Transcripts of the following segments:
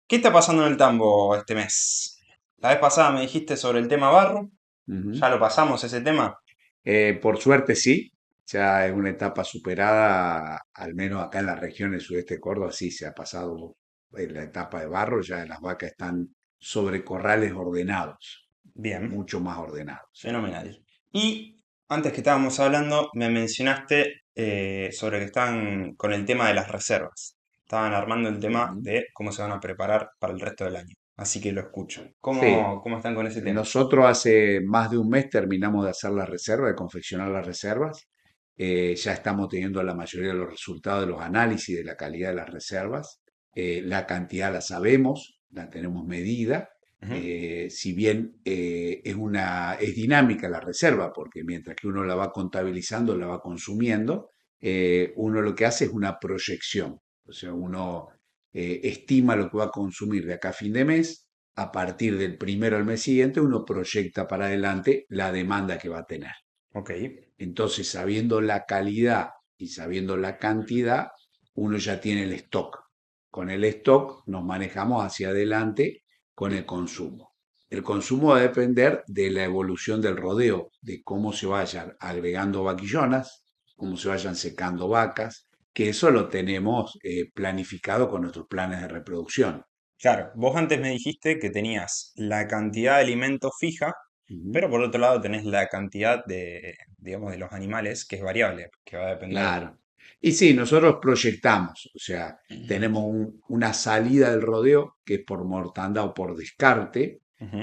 ¿Qué está pasando en el tambo este mes? La vez pasada me dijiste sobre el tema barro. Ujú. ¿Ya lo pasamos ese tema? Por suerte sí, ya es una etapa superada, al menos acá en la región del sudeste de Córdoba, sí se ha pasado la etapa de barro, ya las vacas están sobre corrales ordenados, Bien, mucho más ordenados. fenomenal. Y antes que estábamos hablando, me mencionaste sobre que estaban con el tema de las reservas. Estaban armando el tema Ujú. de cómo se van a preparar para el resto del año. Así que lo escucho. Sí, ¿Cómo están con ese tema? nosotros hace más de un mes terminamos de hacer la reserva, de confeccionar las reservas. Ya estamos teniendo la mayoría de los resultados de los análisis de la calidad de las reservas. La cantidad la sabemos, la tenemos medida. Ujú. Si bien es dinámica la reserva, porque mientras que uno la va contabilizando, la va consumiendo, uno lo que hace es una proyección. O sea, uno estima lo que va a consumir de acá a fin de mes. A partir del primero al mes siguiente, uno proyecta para adelante la demanda que va a tener. Ok, Entonces, sabiendo la calidad y sabiendo la cantidad, uno ya tiene el stock. Con el stock nos manejamos hacia adelante con el consumo. El consumo va a depender de la evolución del rodeo, de cómo se vayan agregando vaquillonas, cómo se vayan secando vacas, que eso lo tenemos planificado con nuestros planes de reproducción. claro. Vos antes me dijiste que tenías la cantidad de alimento fija, Ujú. pero por otro lado tenés la cantidad de, digamos, de los animales que es variable, que va a depender. Claro. Y sí, nosotros proyectamos, o sea, tenemos una salida del rodeo que es por mortandad o por descarte. Ujú.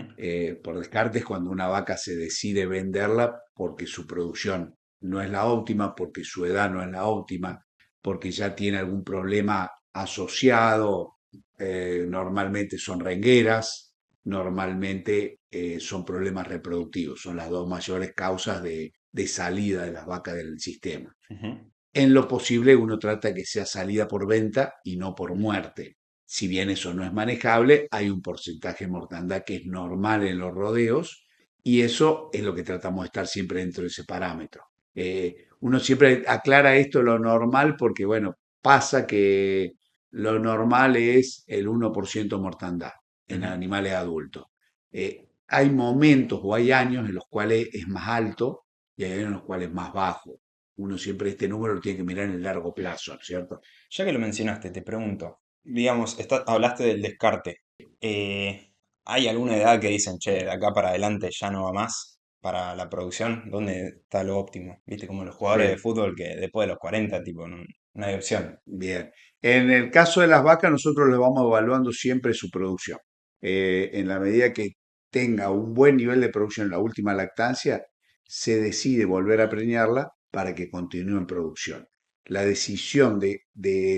Por descarte es cuando una vaca se decide venderla porque su producción no es la óptima, porque su edad no es la óptima, porque ya tiene algún problema asociado. Normalmente son rengueras, normalmente son problemas reproductivos, son las dos mayores causas de salida de las vacas del sistema. Ujú. En lo posible uno trata que sea salida por venta y no por muerte. Si bien eso no es manejable, hay un porcentaje de mortandad que es normal en los rodeos y eso es lo que tratamos de estar siempre dentro de ese parámetro. Uno siempre aclara esto lo normal porque, bueno, pasa que lo normal es el 1% mortandad en Ujú. animales adultos. Hay momentos o hay años en los cuales es más alto y hay años en los cuales es más bajo. Uno siempre este número lo tiene que mirar en el largo plazo, ¿no es cierto? Ya que lo mencionaste, te pregunto, digamos, hablaste del descarte. ¿Hay alguna edad que dicen, che, de acá para adelante ya no va más para la producción? ¿Dónde está lo óptimo? Viste, como los jugadores de Sí, fútbol que después de los 40 tipo, no, no hay opción. bien. En el caso de las vacas, nosotros le vamos evaluando siempre su producción. En la medida que tenga un buen nivel de producción en la última lactancia, se decide volver a preñarla para que continúe en producción. La decisión de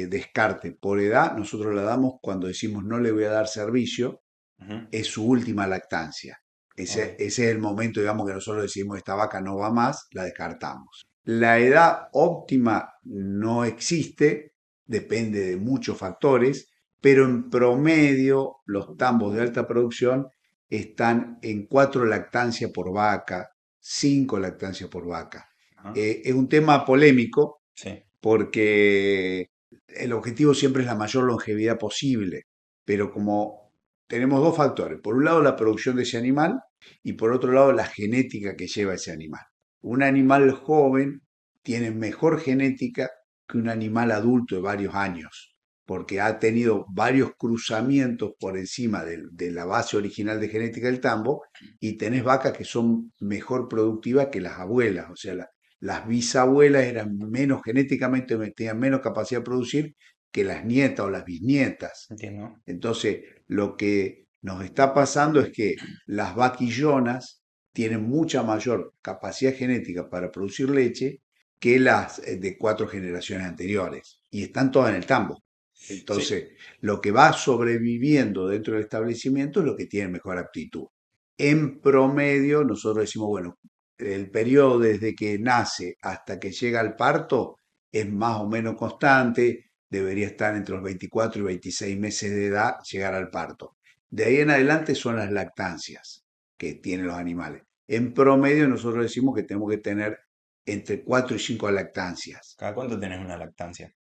descarte por edad, nosotros la damos cuando decimos no le voy a dar servicio, Ujú. es su última lactancia. Ok. Ese es el momento, digamos, que nosotros decimos esta vaca no va más, la descartamos. La edad óptima no existe, depende de muchos factores, pero en promedio los tambos de alta producción están en 4 lactancias por vaca, 5 lactancias por vaca. Ajá. Es un tema polémico Sí. porque el objetivo siempre es la mayor longevidad posible, pero como tenemos dos factores, por un lado la producción de ese animal y por otro lado la genética que lleva ese animal. Un animal joven tiene mejor genética que un animal adulto de varios años, porque ha tenido varios cruzamientos por encima de la base original de genética del tambo y tenés vacas que son mejor productivas que las abuelas, o sea, las bisabuelas eran menos genéticamente, tenían menos capacidad de producir que las nietas o las bisnietas. Entiendo. Entonces, lo que nos está pasando es que las vaquillonas tienen mucha mayor capacidad genética para producir leche que las de 4 generaciones anteriores. Y están todas en el tambo. Sí. Entonces, lo que va sobreviviendo dentro del establecimiento es lo que tiene mejor aptitud. En promedio, nosotros decimos, bueno, el periodo desde que nace hasta que llega al parto es más o menos constante, debería estar entre los 24 y 26 meses de edad llegar al parto. De ahí en adelante son las lactancias que tienen los animales. En promedio nosotros decimos que tenemos que tener entre 4 y 5 lactancias. ¿Cada cuánto tenés una lactancia?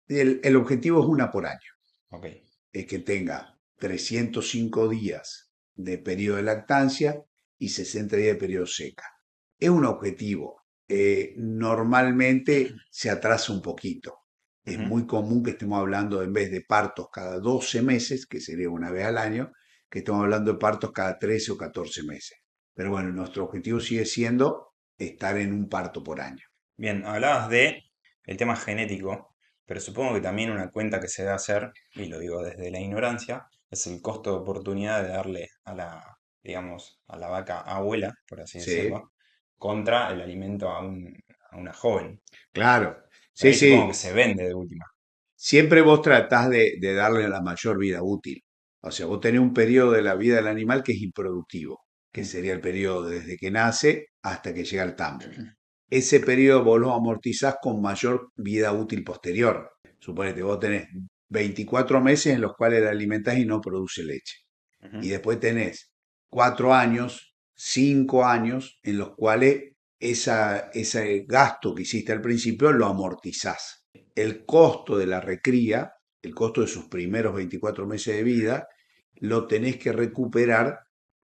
El objetivo es una por año, Ok. es que tenga. 305 días de periodo de lactancia y 60 días de periodo seca. Es un objetivo. Normalmente se atrasa un poquito. Es Ujú. muy común que estemos hablando, en vez de partos cada 12 meses, que sería una vez al año, que estemos hablando de partos cada 13 o 14 meses. Pero bueno, nuestro objetivo sigue siendo estar en un parto por año. Bien, hablabas de el tema genético, pero supongo que también una cuenta que se debe hacer, y lo digo desde la ignorancia, es el costo de oportunidad de darle a la, digamos, a la vaca abuela, por así Sí, decirlo, contra el alimento a una joven. claro. Pero Sí, ahí supongo que sí. se vende de última. Siempre vos tratás de darle la mayor vida útil. O sea, vos tenés un periodo de la vida del animal que es improductivo, que Mm. sería el periodo desde que nace hasta que llega al tambo. Ese periodo vos lo amortizás con mayor vida útil posterior. Suponete, vos tenés 24 meses en los cuales la alimentás y no produce leche. Y Ujú. después tenés 4 años, 5 años en los cuales ese gasto que hiciste al principio lo amortizás. El costo de la recría, el costo de sus primeros 24 meses de vida, lo tenés que recuperar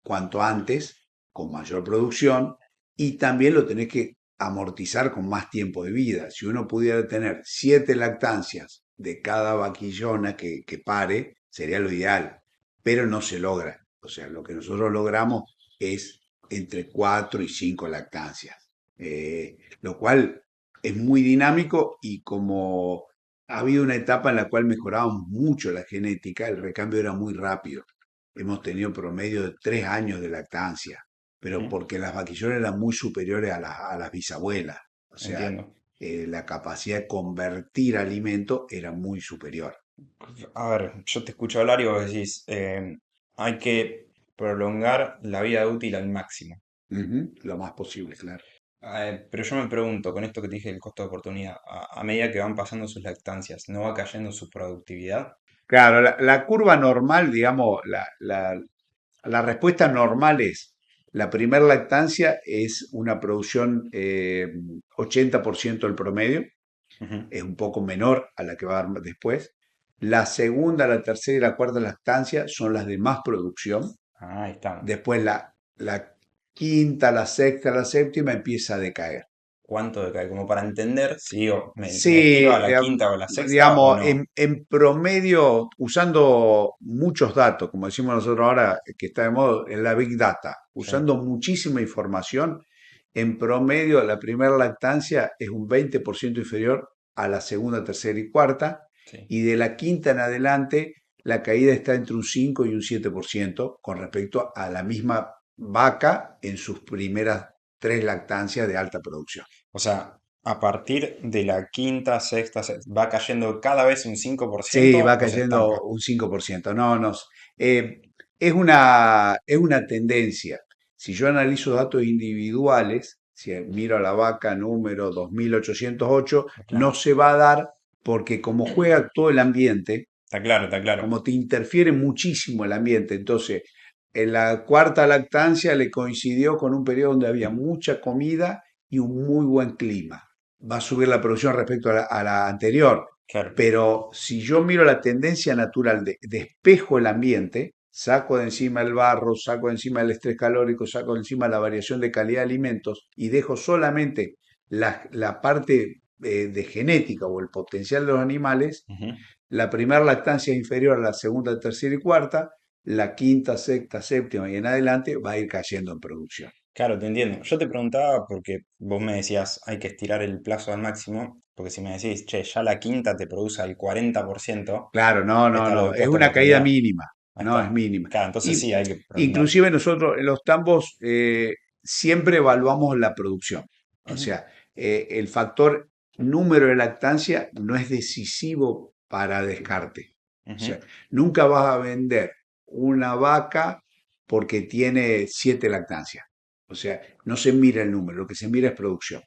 cuanto antes, con mayor producción, y también lo tenés que amortizar con más tiempo de vida. Si uno pudiera tener 7 lactancias de cada vaquillona que pare, sería lo ideal, pero no se logra. O sea, lo que nosotros logramos es entre 4 y 5 lactancias, lo cual es muy dinámico y como ha habido una etapa en la cual mejorábamos mucho la genética, el recambio era muy rápido. Hemos tenido promedio de 3 años de lactancia, pero Ujú. porque las vaquillonas eran muy superiores a las bisabuelas. O sea, Entiendo. la capacidad de convertir alimento era muy superior. A ver, yo te escucho hablar y vos decís, hay que prolongar la vida útil al máximo. Ujú, lo más posible, claro. Pero yo me pregunto, con esto que te dije del costo de oportunidad, a medida que van pasando sus lactancias, ¿no va cayendo su productividad? Claro, la curva normal, digamos, la respuesta normal es, la primera lactancia es una producción 80% del promedio, Ujú. es un poco menor a la que va a dar después. La segunda, la tercera y la cuarta lactancia son las de más producción. Ah, ahí estamos. Después la quinta, la sexta, la séptima empieza a decaer. ¿Cuánto decae? Como para entender si digo, me estiro a Sí, la quinta o la sexta o digamos, no. en promedio, usando muchos datos, como decimos nosotros ahora, que está de moda, en la Big Data, Sí, usando muchísima información, en promedio la primera lactancia es un 20% inferior a la segunda, tercera y cuarta, sí. y de la quinta en adelante la caída está entre un 5 y un 7% con respecto a la misma vaca en sus primeras 3 lactancias de alta producción. O sea, a partir de la quinta, sexta, va cayendo cada vez un cinco por Sí, ciento va o se estanca. cayendo un 5%. No, no. eh, es una tendencia. Si yo analizo datos individuales, si miro a la vaca número 2808, no Claro, se va a dar porque como juega todo el ambiente, está claro, está claro. como te interfiere muchísimo el ambiente, entonces en la cuarta lactancia le coincidió con un periodo donde había mucha comida y un muy buen clima. Va a subir la producción respecto a la anterior, Claro. pero si yo miro la tendencia natural de despejo el ambiente, saco de encima el barro, saco de encima el estrés calórico, saco de encima la variación de calidad de alimentos y dejo solamente la parte de genética o el potencial de los animales, Ujú. la primera lactancia es inferior a la segunda, tercera y cuarta, la quinta, sexta, séptima y en adelante va a ir cayendo en producción. Claro, te entiendo. Yo te preguntaba porque vos me decías hay que estirar el plazo al máximo, porque si me decís, che, ya la quinta te produce el 40%, Claro, no, ahí no, está lo no, del es costo de una caída oportunidad. mínima, Ahí no es está. mínima. Claro, entonces Y sí, hay que prolongarlo. inclusive nosotros en los tambos siempre evaluamos la producción. O Ujú. sea, el factor número de lactancia no es decisivo para descarte. O Ujú. sea, nunca vas a vender una vaca porque tiene 7 lactancias. O sea, no se mira el número, lo que se mira es producción.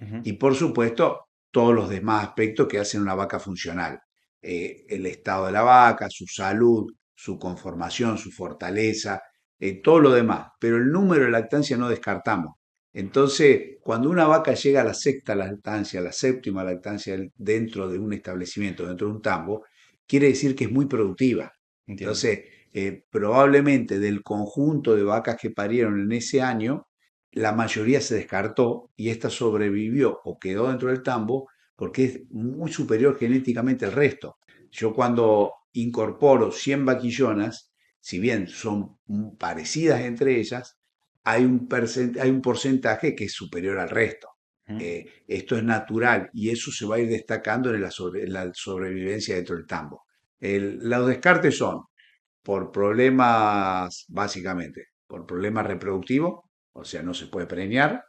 Ujú. Y por supuesto, todos los demás aspectos que hacen una vaca funcional. El estado de la vaca, su salud, su conformación, su fortaleza, todo lo demás. Pero el número de lactancia no descartamos. Entonces, cuando una vaca llega a la sexta lactancia, a la séptima lactancia dentro de un establecimiento, dentro de un tambo, quiere decir que es muy productiva. Entiendo. Entonces, Probablemente del conjunto de vacas que parieron en ese año, la mayoría se descartó y esta sobrevivió o quedó dentro del tambo porque es muy superior genéticamente al resto. Yo cuando incorporo 100 vaquillonas, si bien son parecidas entre ellas, hay un porcentaje que es superior al resto. Ujú. Esto es natural y eso se va a ir destacando en la sobrevivencia dentro del tambo. Los descartes son por problemas, básicamente, por problemas reproductivos, o sea, no se puede preñar,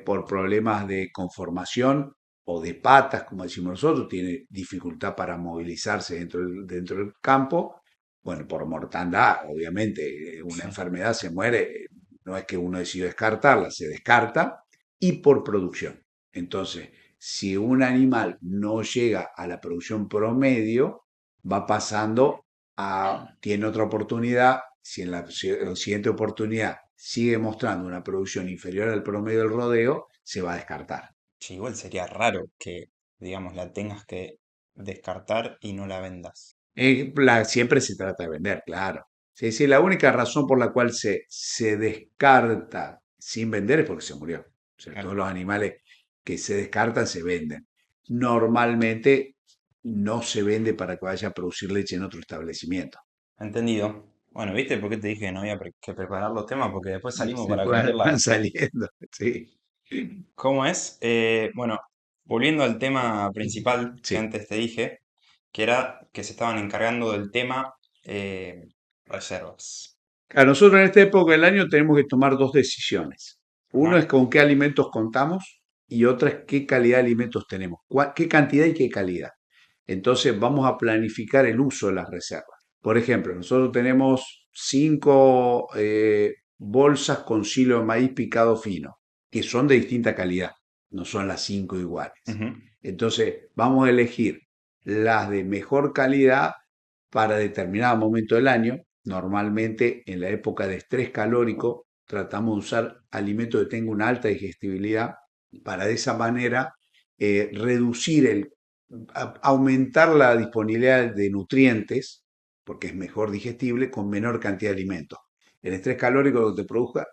por problemas de conformación o de patas, como decimos nosotros, tiene dificultad para movilizarse dentro del campo, bueno, por mortandad, obviamente, una Sí. enfermedad se muere, no es que uno decidió descartarla, se descarta, y por producción. Entonces, si un animal no llega a la producción promedio, va pasando tiene otra oportunidad, si en la siguiente oportunidad sigue mostrando una producción inferior al promedio del rodeo, se va a descartar. Che, igual sería raro que, digamos, la tengas que descartar y no la vendas. Siempre se trata de vender, claro. Sí, sí, la única razón por la cual se descarta sin vender es porque se murió. O sea, Claro. todos los animales que se descartan se venden. Normalmente no se vende para que vaya a producir leche en otro establecimiento. Entendido. Bueno, ¿viste por qué te dije que no había que preparar los temas? Porque después salimos Se para cualquier van lado. saliendo, sí. ¿Cómo es? Bueno, volviendo al tema principal que Sí. antes te dije, que era que se estaban encargando del tema reservas. Nosotros en esta época del año tenemos que tomar dos decisiones. Uno es Ajá. con qué alimentos contamos y otra es qué calidad de alimentos tenemos, qué cantidad y qué calidad. Entonces vamos a planificar el uso de las reservas. Por ejemplo, nosotros tenemos 5 bolsas con silo de maíz picado fino, que son de distinta calidad, no son las 5 iguales. Ujú. Entonces vamos a elegir las de mejor calidad para determinado momento del año. Normalmente en la época de estrés calórico tratamos de usar alimentos que tengan una alta digestibilidad para de esa manera reducir aumentar la disponibilidad de nutrientes, porque es mejor digestible, con menor cantidad de alimentos. El estrés calórico lo que te provoca,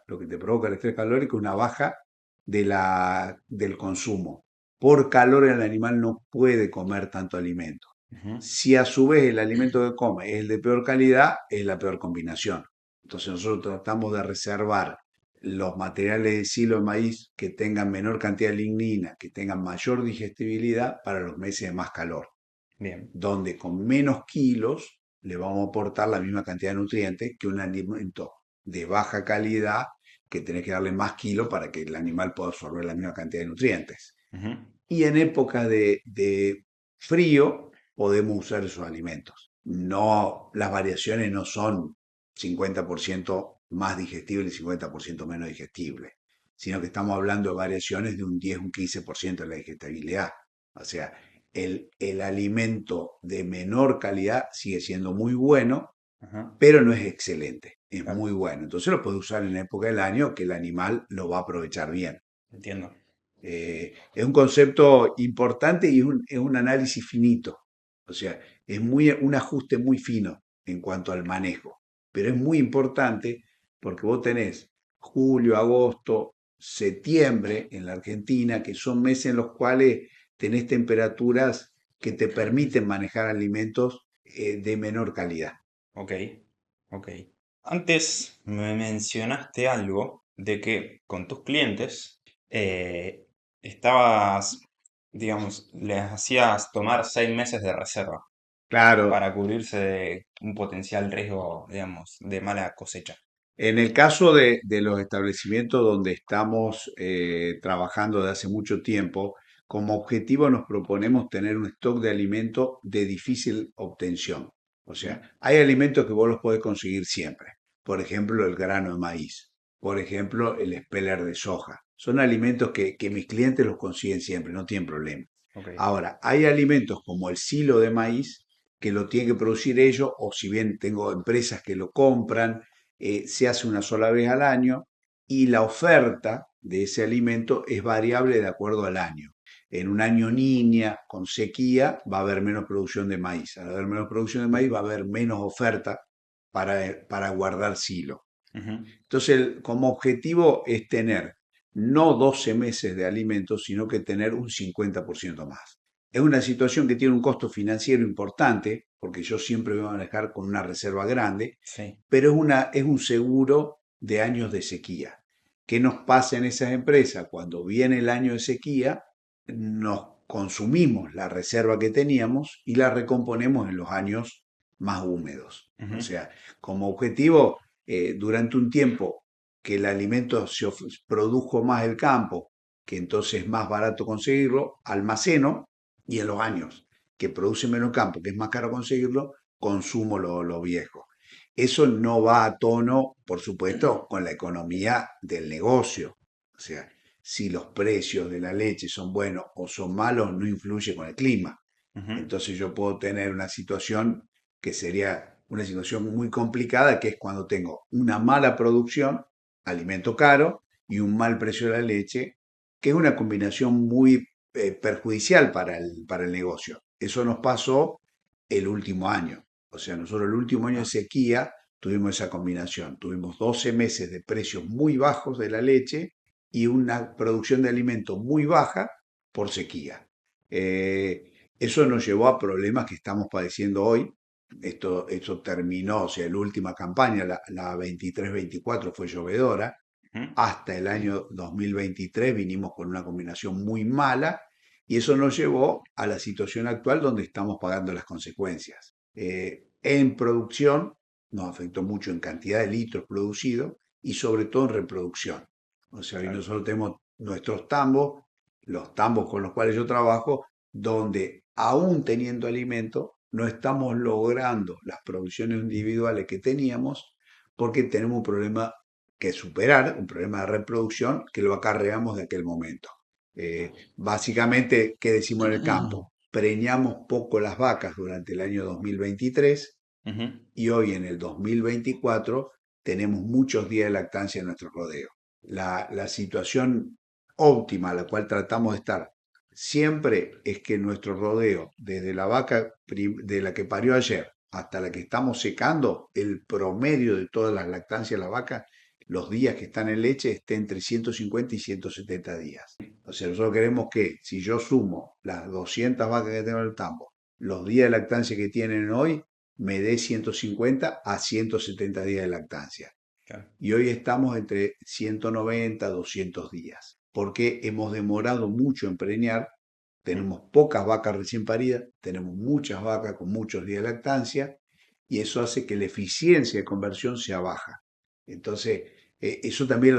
lo que te provoca el estrés calórico es una baja del consumo. Por calor el animal no puede comer tanto alimento. Ujú. Si a su vez el alimento que come es el de peor calidad, es la peor combinación. Entonces nosotros tratamos de reservar los materiales de silo de maíz que tengan menor cantidad de lignina, que tengan mayor digestibilidad para los meses de más calor, Bien. donde con menos kilos le vamos a aportar la misma cantidad de nutrientes que un alimento de baja calidad que tenés que darle más kilos para que el animal pueda absorber la misma cantidad de nutrientes. Ujú. Y en época de frío podemos usar esos alimentos. No, las variaciones no son 50% más digestible y 50% menos digestible, sino que estamos hablando de variaciones de un 10, un 15% de la digestibilidad. O sea, el alimento de menor calidad sigue siendo muy bueno, Ajá. pero no es excelente, es Claro. muy bueno. Entonces lo puede usar en la época del año que el animal lo va a aprovechar bien. Entiendo. Es un concepto importante y es un análisis finito. O sea, es un ajuste muy fino en cuanto al manejo. Pero es muy importante porque vos tenés julio, agosto, septiembre en la Argentina, que son meses en los cuales tenés temperaturas que te permiten manejar alimentos de menor calidad. Ok. Ok. Antes me mencionaste algo de que con tus clientes estabas, digamos, les hacías tomar 6 meses de reserva Claro, para cubrirse de un potencial riesgo, digamos, de mala cosecha. en el caso de los establecimientos donde estamos trabajando de hace mucho tiempo, como objetivo nos proponemos tener un stock de alimentos de difícil obtención. O Ujú. sea, hay alimentos que vos los podés conseguir siempre. Por ejemplo, el grano de maíz. Por ejemplo, el speller de soja. Son alimentos que mis clientes los consiguen siempre, no tienen problema. Ok. Ahora, hay alimentos como el silo de maíz que lo tienen que producir ellos, o si bien tengo empresas que lo compran, se hace una sola vez al año y la oferta de ese alimento es variable de acuerdo al año. en un año niña, con sequía, va a haber menos producción de maíz. Al haber menos producción de maíz, va a haber menos oferta para guardar silo. Ujú, Entonces, como objetivo es tener no 12 meses de alimentos, sino que tener un 50% más. Es una situación que tiene un costo financiero importante, porque yo siempre voy a manejar con una reserva grande, sí. pero es un seguro de años de sequía. ¿Qué nos pasa en esas empresas? Cuando viene el año de sequía, nos consumimos la reserva que teníamos y la recomponemos en los años más húmedos. O Ujú, sea, como objetivo, durante un tiempo que el alimento produjo más el campo, que entonces es más barato conseguirlo, almaceno y en los años que produce menos campo, que es más caro conseguirlo, consumo lo viejo. Eso no va a tono, por supuesto, con la economía del negocio. O sea, si los precios de la leche son buenos o son malos, no influye con el clima. ujú, Entonces yo puedo tener una situación que sería una situación muy complicada, que es cuando tengo una mala producción, alimento caro, y un mal precio de la leche, que es una combinación muy perjudicial para el negocio. Eso nos pasó el último año. O sea, nosotros el último año de ah, sequía tuvimos esa combinación. Tuvimos 12 meses de precios muy bajos de la leche y una producción de alimento muy baja por sequía. Eso nos llevó a problemas que estamos padeciendo hoy. Esto terminó, o sea, la última campaña, la 23-24 fue llovedora. ujú, Hasta el año 2023 vinimos con una combinación muy mala y eso nos llevó a la situación actual donde estamos pagando las consecuencias. En producción nos afectó mucho en cantidad de litros producidos y sobre todo en reproducción. O sea, hoy claro. nosotros tenemos nuestros tambos, los tambos con los cuales yo trabajo, donde aún teniendo alimento, no estamos logrando las producciones individuales que teníamos porque tenemos un problema que superar, un problema de reproducción que lo acarreamos de aquel momento. Básicamente, ¿qué decimos en el campo? Preñamos poco las vacas durante el año 2023 Ujú, y hoy en el 2024 tenemos muchos días de lactancia en nuestro rodeo. La situación óptima a la cual tratamos de estar siempre es que nuestro rodeo, desde la vaca de la que parió ayer hasta la que estamos secando, el promedio de todas las lactancias de la vaca, los días que están en leche, esté entre 150 y 170 días. O sea, nosotros queremos que si yo sumo las 200 vacas que tengo en el tambo, los días de lactancia que tienen hoy, me dé 150 a 170 días de lactancia. claro. Y hoy estamos entre 190 a 200 días, porque hemos demorado mucho en preñar, Ujú, tenemos pocas vacas recién paridas, tenemos muchas vacas con muchos días de lactancia, y eso hace que la eficiencia de conversión sea baja. Entonces, eso también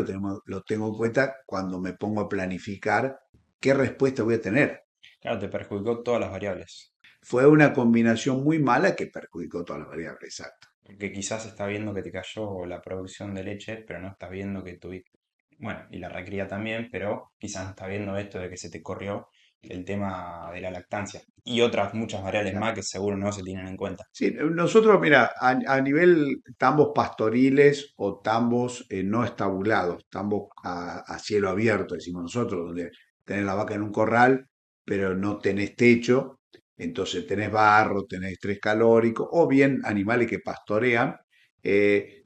lo tengo en cuenta cuando me pongo a planificar qué respuesta voy a tener. claro, te perjudicó todas las variables. Fue una combinación muy mala que perjudicó todas las variables, exacto. Porque quizás estás viendo que te cayó la producción de leche, pero no estás viendo que tuviste, bueno, y la recría también, pero quizás no estás viendo esto de que se te corrió el tema de la lactancia. Y otras muchas variables más que seguro no se tienen en cuenta. Sí, nosotros, mira, a nivel tambos pastoriles o tambos no estabulados, tambos a cielo abierto, decimos nosotros, donde tenés la vaca en un corral, pero no tenés techo, entonces tenés barro, tenés estrés calórico, o bien animales que pastorean,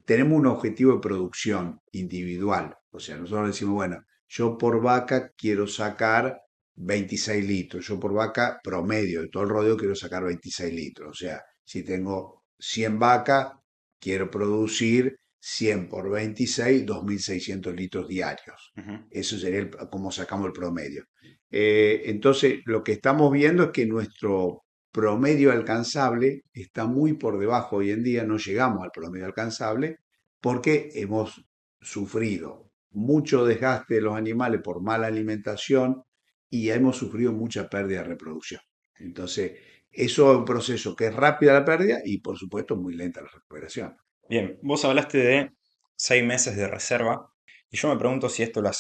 tenemos un objetivo de producción individual. O sea, nosotros decimos, bueno, yo por vaca quiero sacar 26 litros, yo por vaca promedio de todo el rodeo quiero sacar 26 litros, o sea, si tengo 100 vacas, quiero producir 100 por 26, 2.600 litros diarios. Ujú, Eso sería como sacamos el promedio. Entonces, lo que estamos viendo es que nuestro promedio alcanzable está muy por debajo hoy en día, no llegamos al promedio alcanzable porque hemos sufrido mucho desgaste de los animales por mala alimentación y hemos sufrido mucha pérdida de reproducción. Entonces, eso es un proceso que es rápida la pérdida y por supuesto muy lenta la recuperación. bien, vos hablaste de 6 meses de reserva y yo me pregunto si esto lo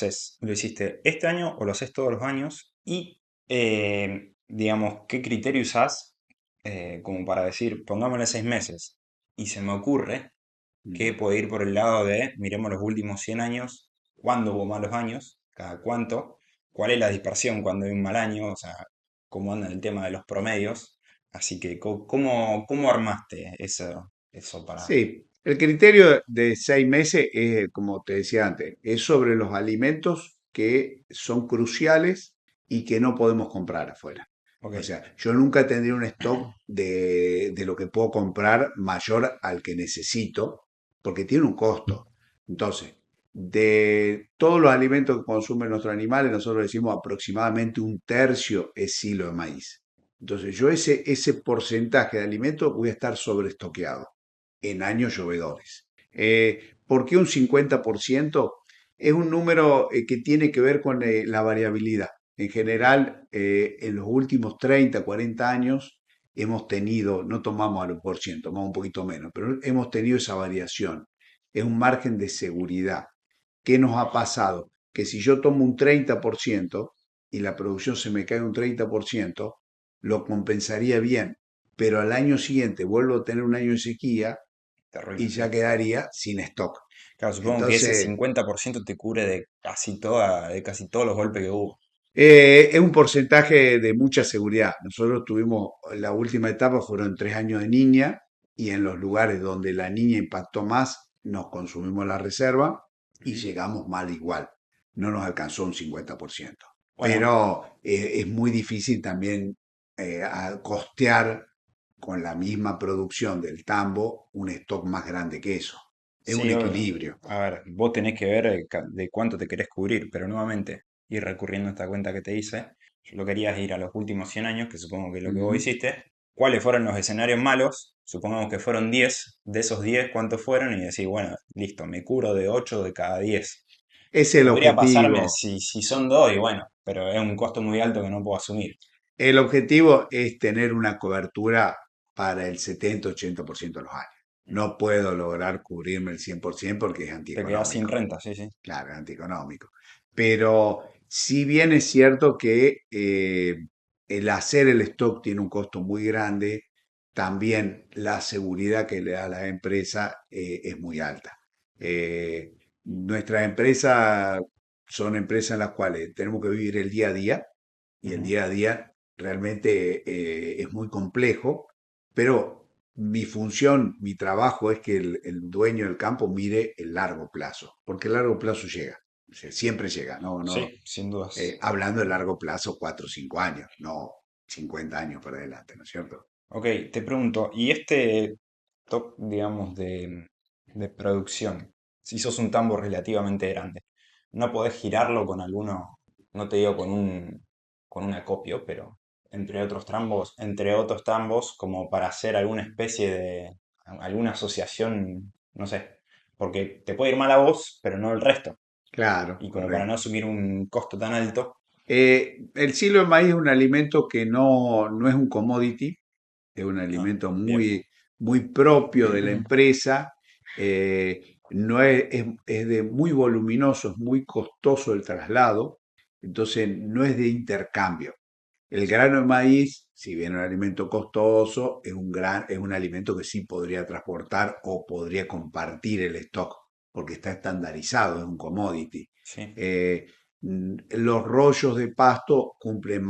hiciste este año o lo haces todos los años y, digamos, ¿qué criterio usás como para decir, pongámosle 6 meses? Y se me ocurre que Mm. puede ir por el lado de, miremos los últimos 100 años, cuándo hubo malos años, cada cuánto, cuál es la dispersión cuando hay un mal año, o sea, cómo anda el tema de los promedios. Así que, ¿cómo armaste eso para... Sí, el criterio de 6 meses es, como te decía antes, es sobre los alimentos que son cruciales y que no podemos comprar afuera. Ok, O sea, yo nunca tendría un stock de lo que puedo comprar mayor al que necesito, porque tiene un costo. Entonces, de todos los alimentos que consumen nuestros animales, nosotros decimos aproximadamente un tercio es silo de maíz. Entonces, yo ese porcentaje de alimentos voy a estar sobreestoqueado en años llovedores. ¿Por qué un 50%? Es un número que tiene que ver con la variabilidad. En general, en los últimos 30, 40 años hemos tenido, no tomamos al por ciento, tomamos un poquito menos, pero hemos tenido esa variación. Es un margen de seguridad. ¿Qué nos ha pasado? Que si yo tomo un 30% y la producción se me cae un 30%, lo compensaría bien, pero al año siguiente vuelvo a tener un año de sequía te y arruina, ya sí. quedaría sin stock. Claro, supongo que ese Entonces, 50% te cubre de casi todos los golpes que hubo. es un porcentaje de mucha seguridad. Nosotros tuvimos, la última etapa fueron 3 años de niña y en los lugares donde la niña impactó más, nos consumimos la reserva y Ujú. llegamos mal igual. No nos alcanzó un 50%. Bueno, Pero es muy difícil también costear con la misma producción del tambo un stock más grande que eso. Es un sí, obvio. equilibrio. A ver, vos tenés que ver de cuánto te querés cubrir, pero nuevamente, ir recurriendo a esta cuenta que te hice, yo lo querías ir a los últimos 100 años, que supongo que es lo que vos Ujú. hiciste. ¿Cuáles fueron los escenarios malos? Supongamos que fueron 10. De esos 10, ¿cuántos fueron? Y decir, bueno, listo, me curo de 8 de cada 10. Es el Podría pasarme objetivo. si son 2 y bueno, pero es un costo muy alto que no puedo asumir. El objetivo es tener una cobertura para el 70-80% de los años. No puedo lograr cubrirme el 100% porque es Te quedas sin antieconómico. renta, sí, sí. Claro, es antieconómico. Pero si bien es cierto que el hacer el stock tiene un costo muy grande, también la seguridad que le da a la empresa es muy alta. Nuestras empresas son empresas en las cuales tenemos que vivir el día a día y el Ujú. día a día realmente es muy complejo, pero mi función, mi trabajo es que el dueño del campo mire el largo plazo, porque el largo plazo llega, o sea, siempre llega, no, Sí, sin dudas. hablando de largo plazo, 4 o 5 años, no 50 años para adelante, ¿no es cierto? Ok, te pregunto, ¿y este top, digamos, de producción, si sos un tambo relativamente grande, no podés girarlo con alguno, no te digo con un acopio, pero entre otros tambos, como para hacer alguna especie de, alguna asociación, no sé, porque te puede ir mal a vos, pero no el resto, Claro, y como para no correcto. asumir un costo tan alto, El silo de maíz es un alimento que no es un commodity, es un ah, alimento bien, muy propio de la empresa, no es de muy voluminoso, es muy costoso el traslado, entonces no es de intercambio. El grano de maíz, si bien es un alimento costoso, es un alimento que sí podría transportar o podría compartir el stock, porque está estandarizado, es un commodity. sí. Los rollos de pasto cumplen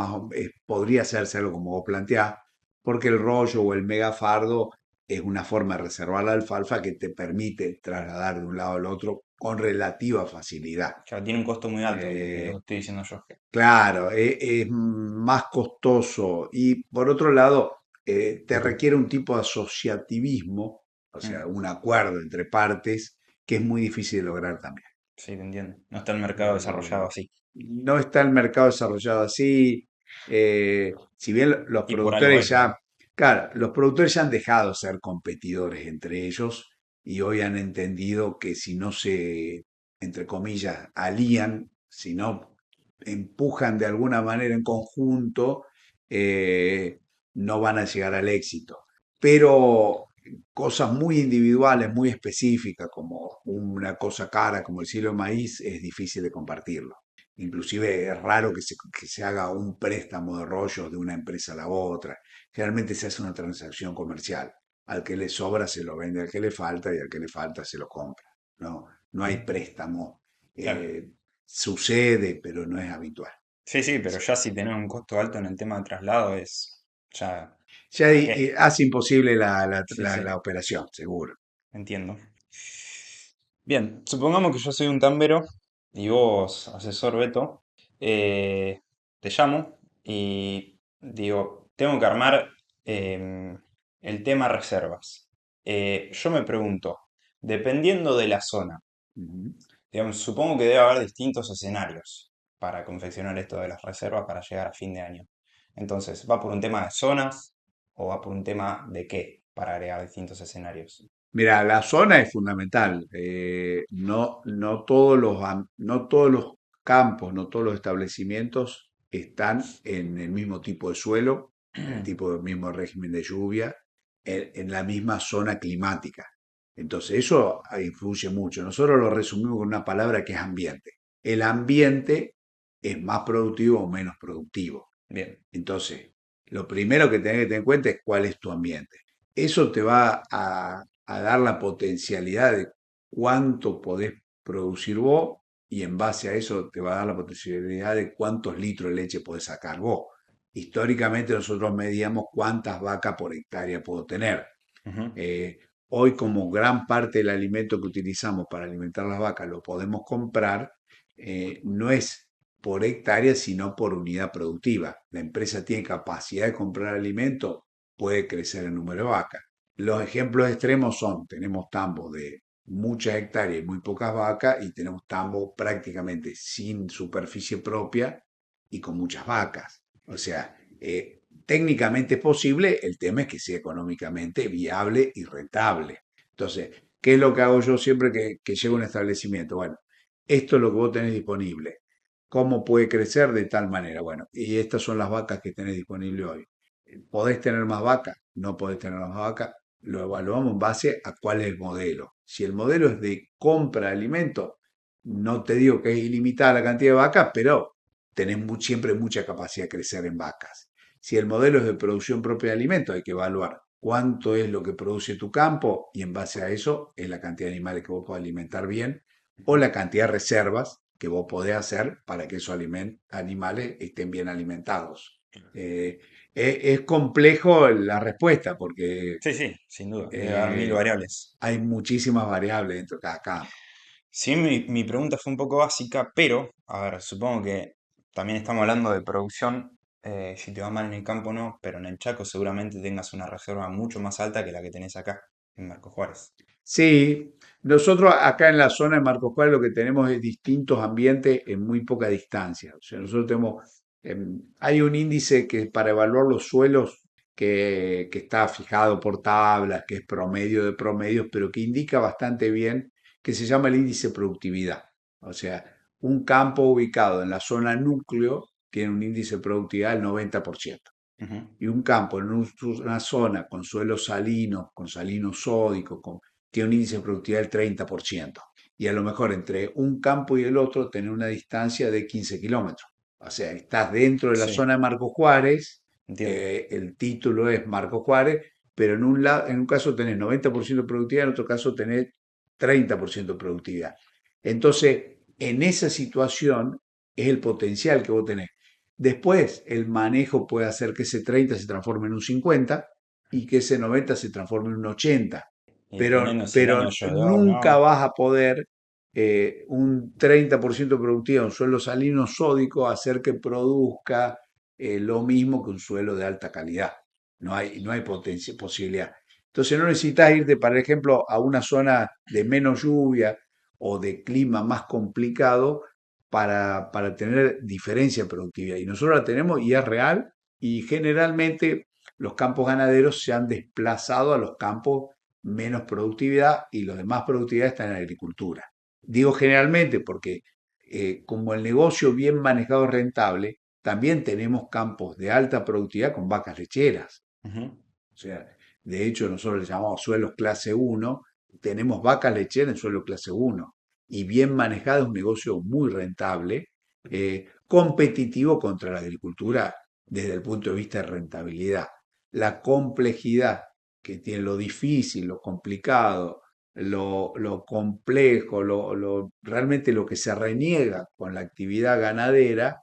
podría hacerse algo como vos planteás, porque el rollo o el megafardo es una forma de reservar la alfalfa que te permite trasladar de un lado al otro con relativa facilidad. Claro, tiene un costo muy alto, Eh, lo estoy diciendo yo. Claro, es más costoso y por otro lado te requiere un tipo de asociativismo, o Mm. sea, un acuerdo entre partes que es muy difícil de lograr también. Sí, te entiendo. No está el mercado desarrollado Eh, así. no está el mercado desarrollado así. Si bien los Y por algo es, productores digamos. ya, claro, los productores ya han dejado de ser competidores entre ellos y hoy han entendido que si no se, entre comillas, alían, si no empujan de alguna manera en conjunto, no van a llegar al éxito. Pero cosas muy individuales, muy específicas, como una cosa cara como el cielo de maíz, es difícil de compartirlo. Inclusive es raro que se haga un préstamo de rollos de una empresa a la otra. Generalmente se hace una transacción comercial. Al que le sobra se lo vende al que le falta y al que le falta se lo compra. No hay préstamo. Claro. Sucede, pero no es habitual. Sí, sí, pero ya si tenés un costo alto en el tema de traslado es, ya, Ya ¿para qué? hace imposible Sí, sí, la operación, seguro. entiendo. Bien, supongamos que yo soy un tambero y vos, asesor Beto, te llamo y digo, tengo que armar el tema reservas. Yo me pregunto, dependiendo de la zona, Ujú. digamos, supongo que debe haber distintos escenarios para confeccionar esto de las reservas para llegar a fin de año. Entonces, ¿va por un tema de zonas o va por un tema de qué para agregar distintos escenarios? Mira, la zona es fundamental. No todos los campos, no todos los establecimientos están en el mismo tipo de suelo, en el tipo del mismo régimen de lluvia, en la misma zona climática. Entonces, eso influye mucho. Nosotros lo resumimos con una palabra que es ambiente. El ambiente es más productivo o menos productivo. Bien. Entonces, lo primero que tenés que tener en cuenta es cuál es tu ambiente. Eso te va a dar la potencialidad de cuánto podés producir vos y en base a eso te va a dar la potencialidad de cuántos litros de leche podés sacar vos. Históricamente nosotros medíamos cuántas vacas por hectárea puedo tener. Ujú. Eh, Hoy como gran parte del alimento que utilizamos para alimentar las vacas lo podemos comprar, no es por hectárea, sino por unidad productiva. La empresa tiene capacidad de comprar alimento, puede crecer el número de vacas. Los ejemplos extremos son, tenemos tambos de muchas hectáreas y muy pocas vacas y tenemos tambos prácticamente sin superficie propia y con muchas vacas. O sea, técnicamente es posible, el tema es que sea económicamente viable y rentable. Entonces, ¿qué es lo que hago yo siempre que llego a un establecimiento? Bueno, esto es lo que vos tenés disponible. ¿Cómo puede crecer de tal manera? Bueno, y estas son las vacas que tenés disponible hoy. ¿Podés tener más vacas? No podés tener más vacas. Lo evaluamos en base a cuál es el modelo. Si el modelo es de compra de alimentos, no te digo que es ilimitada la cantidad de vacas, pero tenés siempre mucha capacidad de crecer en vacas. Si el modelo es de producción propia de alimentos, hay que evaluar cuánto es lo que produce tu campo y en base a eso es la cantidad de animales que vos podés alimentar bien o la cantidad de reservas que vos podés hacer para que esos animales estén bien alimentados. Es complejo la respuesta porque Sí, sí, sin duda. Debe haber mil eh, variables. hay muchísimas variables dentro de cada campo. Sí, mi pregunta fue un poco básica, pero, a ver, supongo que también estamos hablando de producción. Si te va mal en el campo no, pero en el Chaco seguramente tengas una reserva mucho más alta que la que tenés acá, en Marcos Juárez. Sí, nosotros acá en la zona de Marcos Juárez lo que tenemos es distintos ambientes en muy poca distancia. O sea, nosotros tenemos, hay un índice que para evaluar los suelos que está fijado por tablas, que es promedio de promedios, pero que indica bastante bien, que se llama el índice de productividad. O sea, un campo ubicado en la zona núcleo tiene un índice de productividad del 90%. Ujú. Y un campo en una zona con suelos salinos, con salinos sódicos, tiene un índice de productividad del 30%. Y a lo mejor entre un campo y el otro tener una distancia de 15 kilómetros. O sea, estás dentro de la Sí, zona de Marco Juárez, entiendo. el título es Marco Juárez, pero en un caso tenés 90% de productividad, en otro caso tenés 30% de productividad. Entonces, en esa situación es el potencial que vos tenés. Después, el manejo puede hacer que ese 30 se transforme en un 50 y que ese 90 se transforme en un 80. Y dependiendo Pero, si el año pero llovedor, nunca ¿no? vas a poder un 30% de productividad, un suelo salino sódico, hacer que produzca lo mismo que un suelo de alta calidad. No hay posibilidad. Entonces no necesitas irte, por ejemplo, a una zona de menos lluvia o de clima más complicado para tener diferencia en productividad. Y nosotros la tenemos y es real y generalmente los campos ganaderos se han desplazado a los campos menos productividad y los de más productividad están en la agricultura. Digo generalmente porque como el negocio bien manejado es rentable, también tenemos campos de alta productividad con vacas lecheras. Ujú. O sea, de hecho, nosotros le llamamos suelos clase uno, tenemos vacas lecheras en suelo clase uno y bien manejado es un negocio muy rentable, competitivo contra la agricultura desde el punto de vista de rentabilidad. La complejidad que tiene lo difícil, lo complicado, lo complejo, realmente lo que se reniega con la actividad ganadera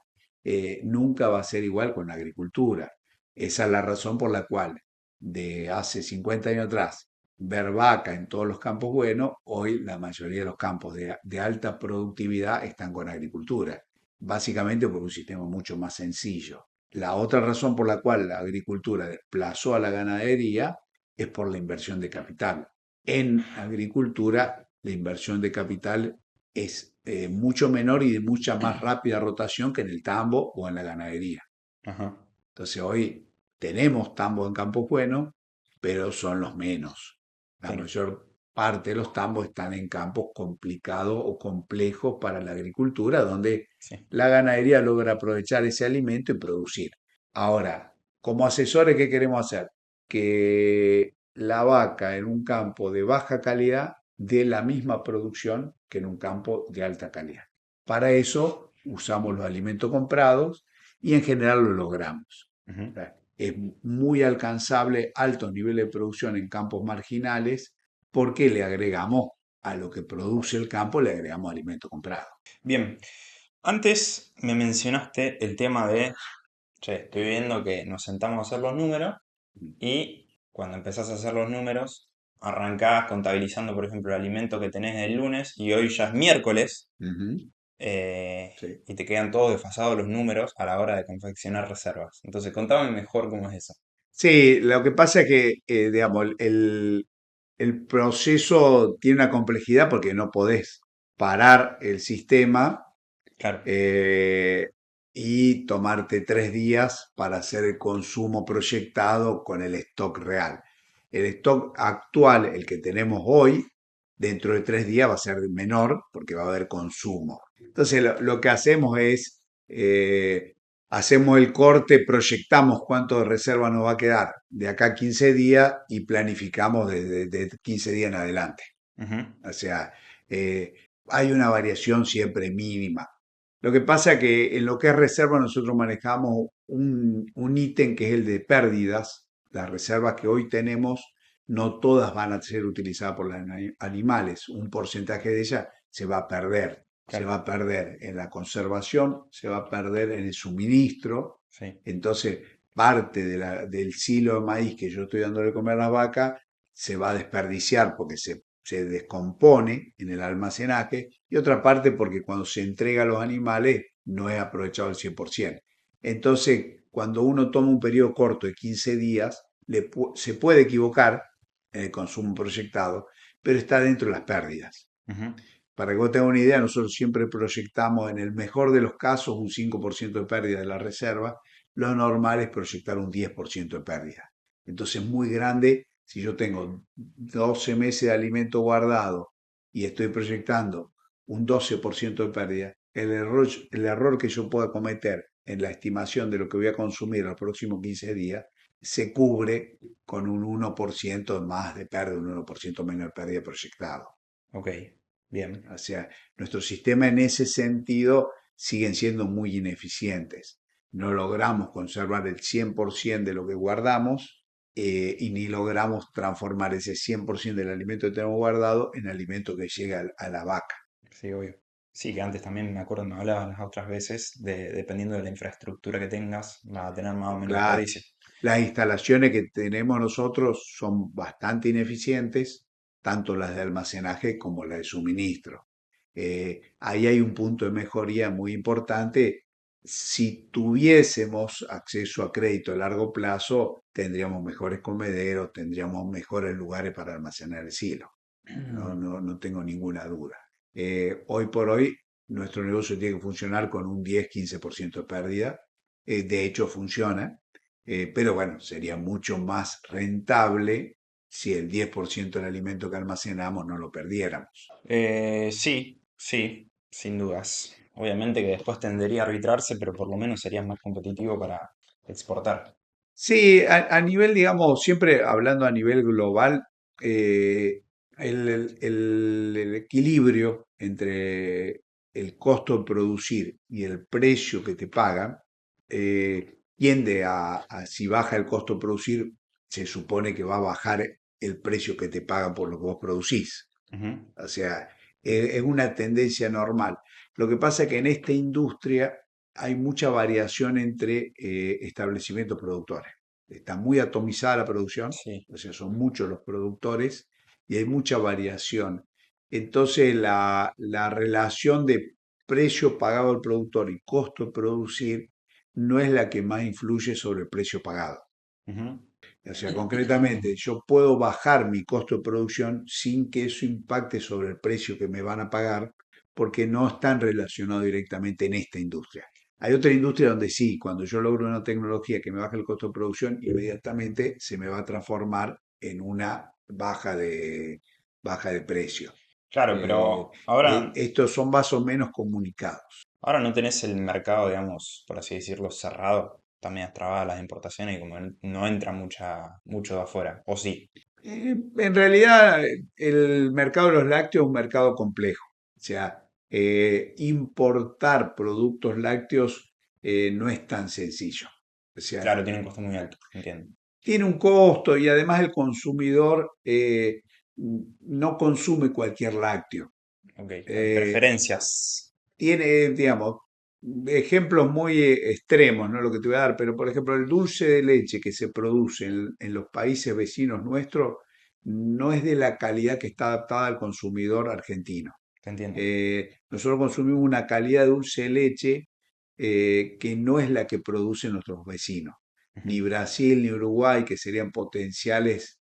nunca va a ser igual con la agricultura. Esa es la razón por la cual de hace 50 años atrás, ver vaca en todos los campos buenos, hoy la mayoría de los campos de alta productividad están con agricultura, básicamente por un sistema mucho más sencillo. La otra razón por la cual la agricultura desplazó a la ganadería es por la inversión de capital. En agricultura, la inversión de capital es mucho menor y de mucha más rápida rotación que en el tambo o en la ganadería. Ajá, Entonces hoy tenemos tambos en campos buenos, pero son los menos. La claro, mayor parte de los tambos están en campos complicados o complejos para la agricultura, donde sí. la ganadería logra aprovechar ese alimento y producir. Ahora, como asesores, ¿qué queremos hacer? Que la vaca en un campo de baja calidad dé la misma producción que en un campo de alta calidad. Para eso usamos los alimentos comprados y en general lo logramos. Ujú. O sea, es muy alcanzable altos niveles de producción en campos marginales porque le agregamos a lo que produce el campo, le agregamos alimento comprado. Bien, antes me mencionaste el tema de, che, estoy viendo que nos sentamos a hacer los números y cuando empezás a hacer los números, arrancás contabilizando, por ejemplo, el alimento que tenés el lunes y hoy ya es miércoles, Ujú, sí. y te quedan todos desfasados los números a la hora de confeccionar reservas. Entonces, contame mejor cómo es eso. Sí, lo que pasa es que, digamos, el proceso tiene una complejidad porque no podés parar el sistema Claro, eh, y tomarte 3 días para hacer el consumo proyectado con el stock real. El stock actual, el que tenemos hoy, dentro de 3 días va a ser menor porque va a haber consumo. Entonces lo que hacemos es, hacemos el corte, proyectamos cuánto de reserva nos va a quedar de acá a 15 días y planificamos de 15 días en adelante. ujú, O sea, eh, hay una variación siempre mínima. Lo que pasa que en lo que es reserva nosotros manejamos un ítem que es el de pérdidas. Las reservas que hoy tenemos no todas van a ser utilizadas por los animales. Un porcentaje de ellas se va a perder. Se claro, va a perder en la conservación, se va a perder en el suministro. sí, Entonces, parte del silo de maíz que yo estoy dándole de comer a las vacas se va a desperdiciar porque se descompone en el almacenaje y otra parte porque cuando se entrega a los animales no es aprovechado al 100%. Entonces, cuando uno toma un periodo corto de 15 días, se puede equivocar en el consumo proyectado, pero está dentro de las pérdidas. ujú, Para que vos tengas una idea, nosotros siempre proyectamos en el mejor de los casos un 5% de pérdida de la reserva. Lo normal es proyectar un 10% de pérdida. Entonces es muy grande. Si yo tengo 12 meses de alimento guardado y estoy proyectando un 12% de pérdida, el error que yo pueda cometer en la estimación de lo que voy a consumir los próximos 15 días se cubre con un 1% más de pérdida, un 1% menos de pérdida proyectado. ok, bien, O sea, nuestros sistemas en ese sentido siguen siendo muy ineficientes. No logramos conservar el 100% de lo que guardamos y ni logramos transformar ese 100% del alimento que tenemos guardado en alimento que llega a la vaca. sí, obvio. Sí, que antes también me acuerdo, me hablaban las otras veces, de, dependiendo de la infraestructura que tengas, va a tener más o menos Claro, desperdicio. las instalaciones que tenemos nosotros son bastante ineficientes, tanto las de almacenaje como las de suministro. Ahí hay un punto de mejoría muy importante. Si tuviésemos acceso a crédito a largo plazo, tendríamos mejores comederos, tendríamos mejores lugares para almacenar el silo. No tengo ninguna duda. Hoy por hoy, nuestro negocio tiene que funcionar con un 10-15% de pérdida. De hecho, funciona, pero bueno, sería mucho más rentable si el 10% del alimento que almacenamos no lo perdiéramos. Sí, sí, sin dudas. Obviamente que después tendería a arbitrarse, pero por lo menos serías más competitivo para exportar. Sí, a nivel, digamos, siempre hablando a nivel global, eh, el equilibrio entre el costo de producir y el precio que te pagan tiende si baja el costo de producir, se supone que va a bajar el precio que te pagan por lo que vos producís. Ujú, O sea, es una tendencia normal. Lo que pasa es que en esta industria hay mucha variación entre establecimientos productores. Está muy atomizada la producción, Sí. o sea, son muchos los productores y hay mucha variación. Entonces, la relación de precio pagado al productor y costo de producir no es la que más influye sobre el precio pagado. Ujú. O sea, concretamente, yo puedo bajar mi costo de producción sin que eso impacte sobre el precio que me van a pagar, porque no están relacionados directamente en esta industria. Hay otra industria donde sí, cuando yo logro una tecnología que me baja el costo de producción, inmediatamente se me va a transformar en una baja de precio. Claro, Eh, pero ahora, Estos son más o menos comunicados. ahora no tenés el mercado, digamos, por así decirlo, cerrado. Están medias trabadas las importaciones y como no entra mucho de afuera. O sí, En realidad, el mercado de los lácteos es un mercado complejo. O sea, importar productos lácteos no es tan sencillo. O sea, claro, tiene un costo muy alto, entiendo. tiene un costo y además el consumidor no consume cualquier lácteo. Ok, hay Eh, preferencias. Tiene, digamos, ejemplos muy extremos, ¿no? Lo que te voy a dar, pero por ejemplo, el dulce de leche que se produce en los países vecinos nuestros no es de la calidad que está adaptada al consumidor argentino. Te entiendo. Nosotros consumimos una calidad de dulce de leche que no es la que producen nuestros vecinos. Ujú. Ni Brasil ni Uruguay, que serían potenciales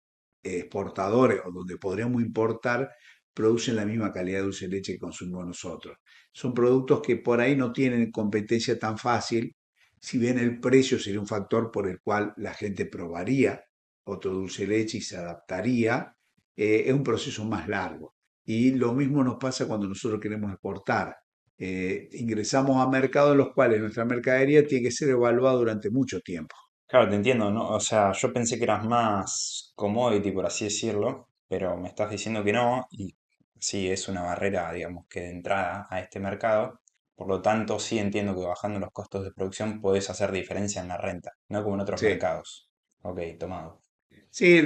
exportadores o donde podríamos importar, producen la misma calidad de dulce de leche que consumimos nosotros. Son productos que por ahí no tienen competencia tan fácil, si bien el precio sería un factor por el cual la gente probaría otro dulce de leche y se adaptaría, es un proceso más largo. Y lo mismo nos pasa cuando nosotros queremos exportar. Ingresamos a mercados en los cuales nuestra mercadería tiene que ser evaluada durante mucho tiempo. Claro, te entiendo, ¿no? O sea, yo pensé que eras más commodity, por así decirlo, pero me estás diciendo que no, y sí, es una barrera, digamos, que de entrada a este mercado. Por lo tanto, sí entiendo que bajando los costos de producción puedes hacer diferencia en la renta, no como en otros Sí. mercados. Ok, tomado. Sí,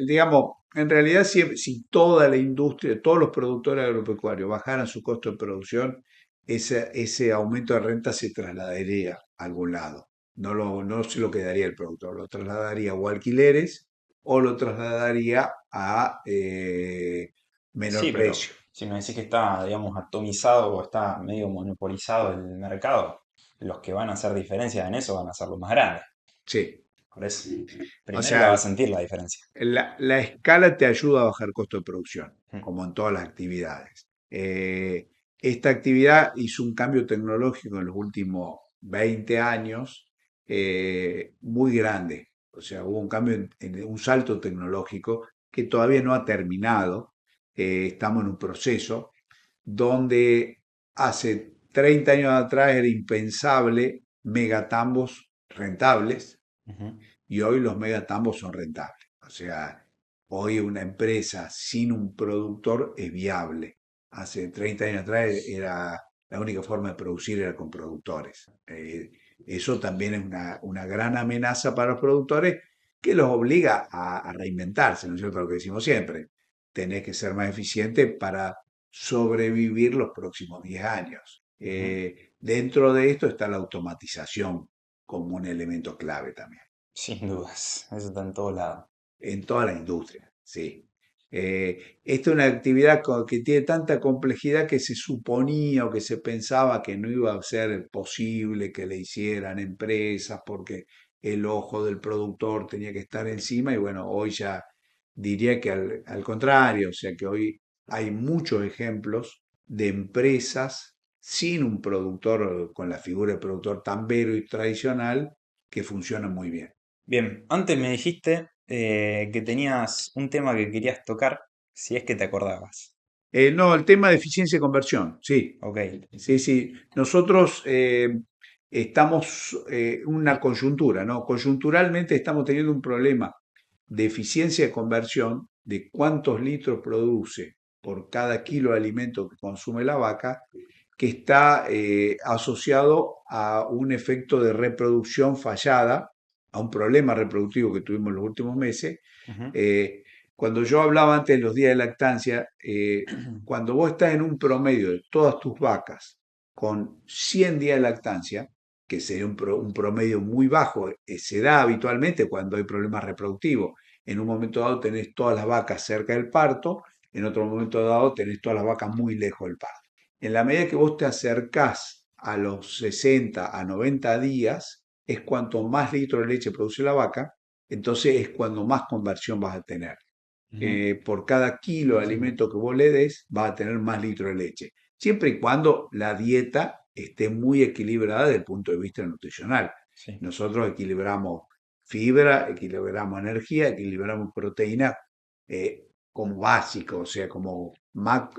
digamos, en realidad si toda la industria, todos los productores agropecuarios bajaran su costo de producción, ese aumento de renta se trasladaría a algún lado. No se lo quedaría el productor, lo trasladaría o a alquileres o lo trasladaría a menor Sí, pero precio. si me decís que está, digamos, atomizado o está medio monopolizado el mercado, los que van a hacer diferencia en eso van a ser los más grandes. Sí, Por eso, o primero la sea, va a sentir la diferencia. la escala te ayuda a bajar costo de producción, Mm. como en todas las actividades. Esta actividad hizo un cambio tecnológico en los últimos 20 años muy grande. O sea, hubo un cambio, un salto tecnológico que todavía no ha terminado. Estamos en un proceso donde hace 30 años atrás era impensable megatambos rentables Ujú. y hoy los megatambos son rentables. O sea, hoy una empresa sin un productor es viable. Hace 30 años atrás era la única forma de producir era con productores. Eso también es una gran amenaza para los productores que los obliga a reinventarse, ¿no es cierto? Lo que decimos siempre, tenés que ser más eficiente para sobrevivir los próximos 10 años. Ujú. Dentro de esto está la automatización como un elemento clave también Sin dudas, eso está en todos lados. en toda la industria, sí. Esta es una actividad que tiene tanta complejidad que se suponía o que se pensaba que no iba a ser posible que le hicieran empresas porque el ojo del productor tenía que estar encima y bueno, hoy ya diría que al contrario, o sea que hoy hay muchos ejemplos de empresas sin un productor con la figura de productor tan vero y tradicional que funcionan muy bien. Bien, antes me dijiste que tenías un tema que querías tocar, si es que te acordabas. No, el tema de eficiencia y conversión, sí, Ok. sí, sí. Nosotros estamos en una coyuntura, ¿no? Coyunturalmente estamos teniendo un problema de eficiencia de conversión, de cuántos litros produce por cada kilo de alimento que consume la vaca, que está asociado a un efecto de reproducción fallada, a un problema reproductivo que tuvimos en los últimos meses. Ujú. Eh, Cuando yo hablaba antes de los días de lactancia, cuando vos estás en un promedio de todas tus vacas, con 100 días de lactancia, que sería un promedio muy bajo, se da habitualmente cuando hay problemas reproductivos. En un momento dado tenés todas las vacas cerca del parto, en otro momento dado tenés todas las vacas muy lejos del parto. En la medida que vos te acercás a los 60 a 90 días, es cuanto más litros de leche produce la vaca, entonces es cuando más conversión vas a tener. Ujú. Por cada kilo de alimento que vos le des, vas a tener más litros de leche, siempre y cuando la dieta esté muy equilibrada desde el punto de vista nutricional. Sí. Nosotros equilibramos fibra, equilibramos energía, equilibramos proteína como básico, o sea, como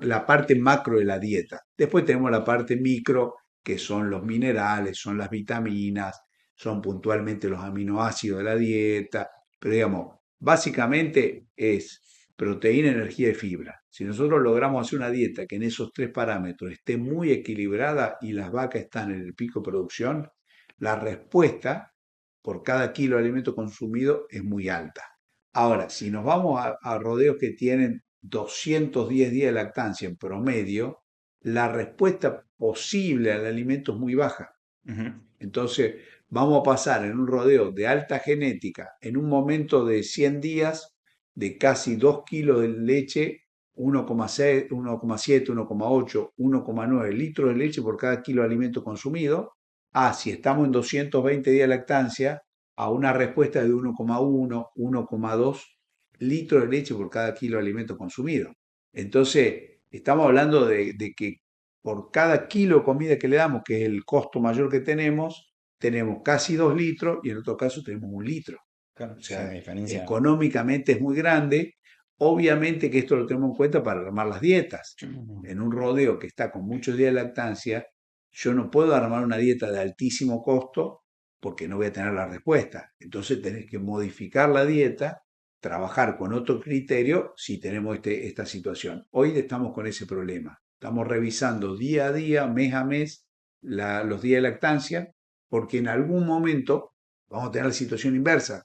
la parte macro de la dieta. Después tenemos la parte micro, que son los minerales, son las vitaminas, son puntualmente los aminoácidos de la dieta, pero digamos, básicamente es proteína, energía y fibra. Si nosotros logramos hacer una dieta que en esos tres parámetros esté muy equilibrada y las vacas están en el pico de producción, la respuesta por cada kilo de alimento consumido es muy alta. Ahora, si nos vamos a rodeos que tienen 210 días de lactancia en promedio, la respuesta posible al alimento es muy baja. Ujú. Entonces, vamos a pasar en un rodeo de alta genética, en un momento de 100 días, de casi 2 kilos de leche, 1,6, 1,7, 1,8, 1,9 litros de leche por cada kilo de alimento consumido, si estamos en 220 días de lactancia, a una respuesta de 1,1, 1,2 litros de leche por cada kilo de alimento consumido. Entonces, estamos hablando de que por cada kilo de comida que le damos, que es el costo mayor que tenemos casi 2 litros y en otro caso tenemos 1 litro. Claro, O es una sea, diferencia. económicamente es muy grande. Obviamente que esto lo tenemos en cuenta para armar las dietas. En un rodeo que está con muchos días de lactancia, yo no puedo armar una dieta de altísimo costo porque no voy a tener la respuesta. Entonces tenés que modificar la dieta, trabajar con otro criterio si tenemos esta situación. Hoy estamos con ese problema. Estamos revisando día a día, mes a mes, los días de lactancia, porque en algún momento vamos a tener la situación inversa.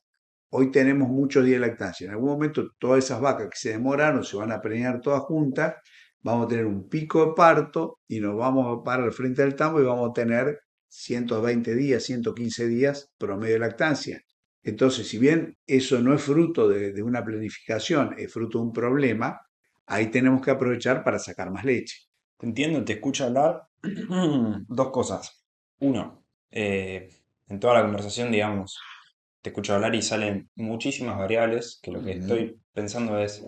Hoy tenemos muchos días de lactancia. En algún momento todas esas vacas que se demoraron se van a preñar todas juntas. Vamos a tener un pico de parto y nos vamos a parar al frente del tambo y vamos a tener 120 días, 115 días promedio de lactancia. Entonces, si bien eso no es fruto de una planificación, es fruto de un problema, ahí tenemos que aprovechar para sacar más leche. Te entiendo, te escucho hablar. Dos cosas. Uno, en toda la conversación, digamos, te escucho hablar y salen muchísimas variables que lo que Ujú, estoy pensando es,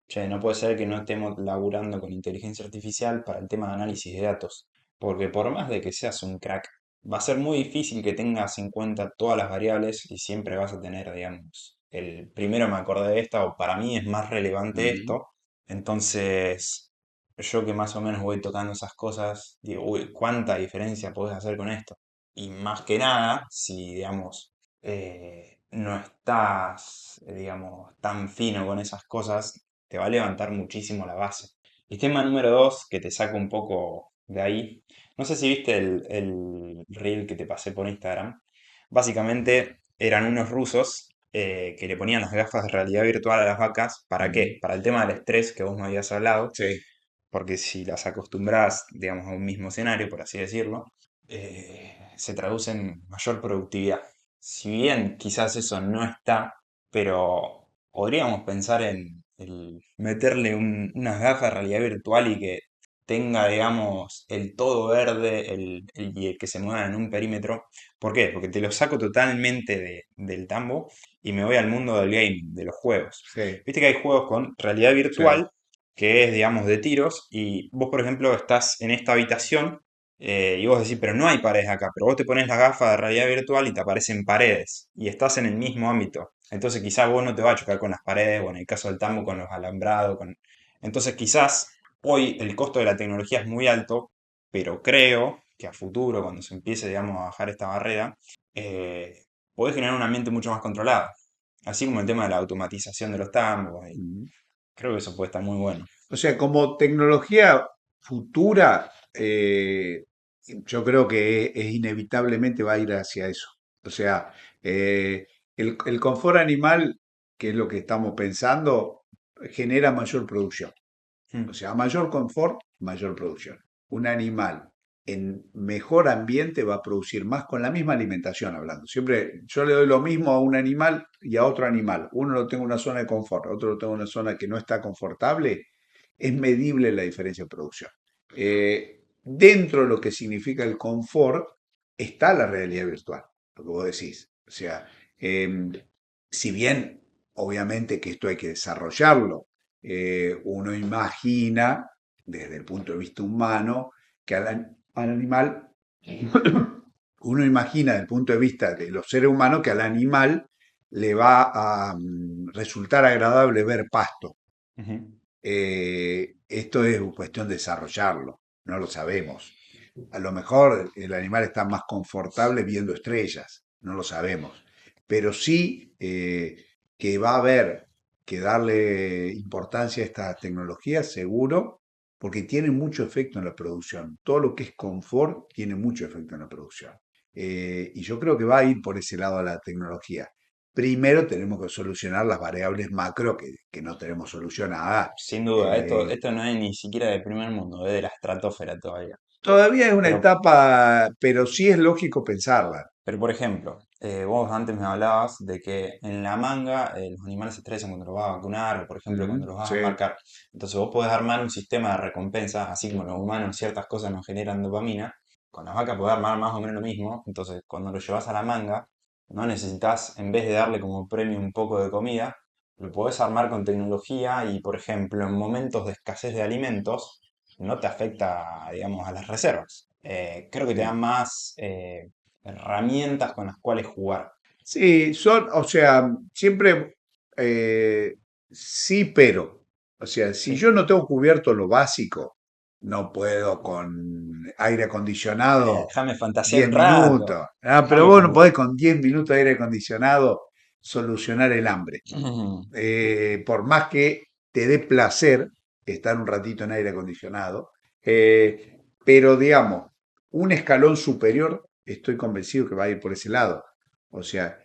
che, no puede ser que no estemos laburando con inteligencia artificial para el tema de análisis de datos. Porque por más de que seas un crack, va a ser muy difícil que tengas en cuenta todas las variables y siempre vas a tener, digamos, el primero me acordé de esta o para mí es más relevante ujú. esto. Entonces, yo que más o menos voy tocando esas cosas, digo, uy, ¿cuánta diferencia podés hacer con esto? Y más que nada, si, digamos, no estás, digamos, tan fino con esas cosas, te va a levantar muchísimo la base. Y tema número dos, que te saca un poco de ahí. No sé si viste el reel que te pasé por Instagram. Básicamente eran unos rusos que le ponían las gafas de realidad virtual a las vacas. ¿Para Ujú. qué? Para el tema del estrés que vos me habías hablado. Sí, Porque si las acostumbras, digamos, a un mismo escenario, por así decirlo, se traduce en mayor productividad. Si bien quizás eso no está, pero podríamos pensar en el meterle unas gafas de realidad virtual y que tenga, digamos, el todo verde y el que se mueva en un perímetro. ¿Por qué? Porque te lo saco totalmente del tambo y me voy al mundo del gaming, de los juegos. sí, Viste que hay juegos con realidad sí, virtual que es, digamos, de tiros, y vos, por ejemplo, estás en esta habitación y vos decís, pero no hay paredes acá, pero vos te pones la gafa de realidad virtual y te aparecen paredes, y estás en el mismo ámbito. Entonces quizás vos no te vas a chocar con las paredes, o en el caso del tambo con los alambrados. Entonces quizás hoy el costo de la tecnología es muy alto, pero creo que a futuro, cuando se empiece, digamos, a bajar esta barrera, eh, podés generar un ambiente mucho más controlado. Así como el tema de la automatización de los tambos. Y ujú. creo que eso puede estar muy bueno. O sea, como tecnología futura, yo creo que inevitablemente va a ir hacia eso. O sea, el confort animal, que es lo que estamos pensando, genera mayor producción. O Mm. sea, mayor confort, mayor producción. Un animal en mejor ambiente va a producir más con la misma alimentación hablando. Siempre yo le doy lo mismo a un animal y a otro animal. Uno lo tengo en una zona de confort, otro lo tengo en una zona que no está confortable. Es medible la diferencia de producción. Dentro de lo que significa el confort está la realidad virtual, lo que vos decís. O sea, em, si bien obviamente que esto hay que desarrollarlo, uno imagina desde el punto de vista humano que al animal, uno imagina desde el punto de vista de los seres humanos que al animal le va a resultar agradable ver pasto. Ujú. Esto es cuestión de desarrollarlo, no lo sabemos. A lo mejor el animal está más confortable viendo estrellas, no lo sabemos. Pero sí que va a haber que darle importancia a esta tecnología, seguro, porque tiene mucho efecto en la producción. Todo lo que es confort tiene mucho efecto en la producción. Y yo creo que va a ir por ese lado la tecnología. Primero tenemos que solucionar las variables macro que no tenemos solucionadas. Sin duda, esto, Eh, esto no es ni siquiera de primer mundo, es de la estratosfera todavía. Todavía es una Pero etapa, pero sí es lógico pensarla. Pero por ejemplo, vos antes me hablabas de que en la manga los animales se estresan cuando los vas a vacunar o por ejemplo cuando Ujú, los vas a sí, marcar. Entonces vos podés armar un sistema de recompensa, así como los humanos ciertas cosas nos generan dopamina, con las vacas podés armar más o menos lo mismo. Entonces cuando lo llevas a la manga, no necesitas, en vez de darle como premio un poco de comida, lo podés armar con tecnología y por ejemplo en momentos de escasez de alimentos no te afecta, digamos, a las reservas. Creo que te da sí. más herramientas con las cuales jugar. Sí, son, o sea, siempre sí, pero. O sea, si Sí. yo no tengo cubierto lo básico, no puedo con aire acondicionado Déjame fantasear 10 un rato. minutos. Ah, pero Déjame vos no fan- podés con 10 minutos de aire acondicionado solucionar el hambre. Por más que te dé placer estar un ratito en aire acondicionado, pero digamos, un escalón superior, estoy convencido que va a ir por ese lado. O sea,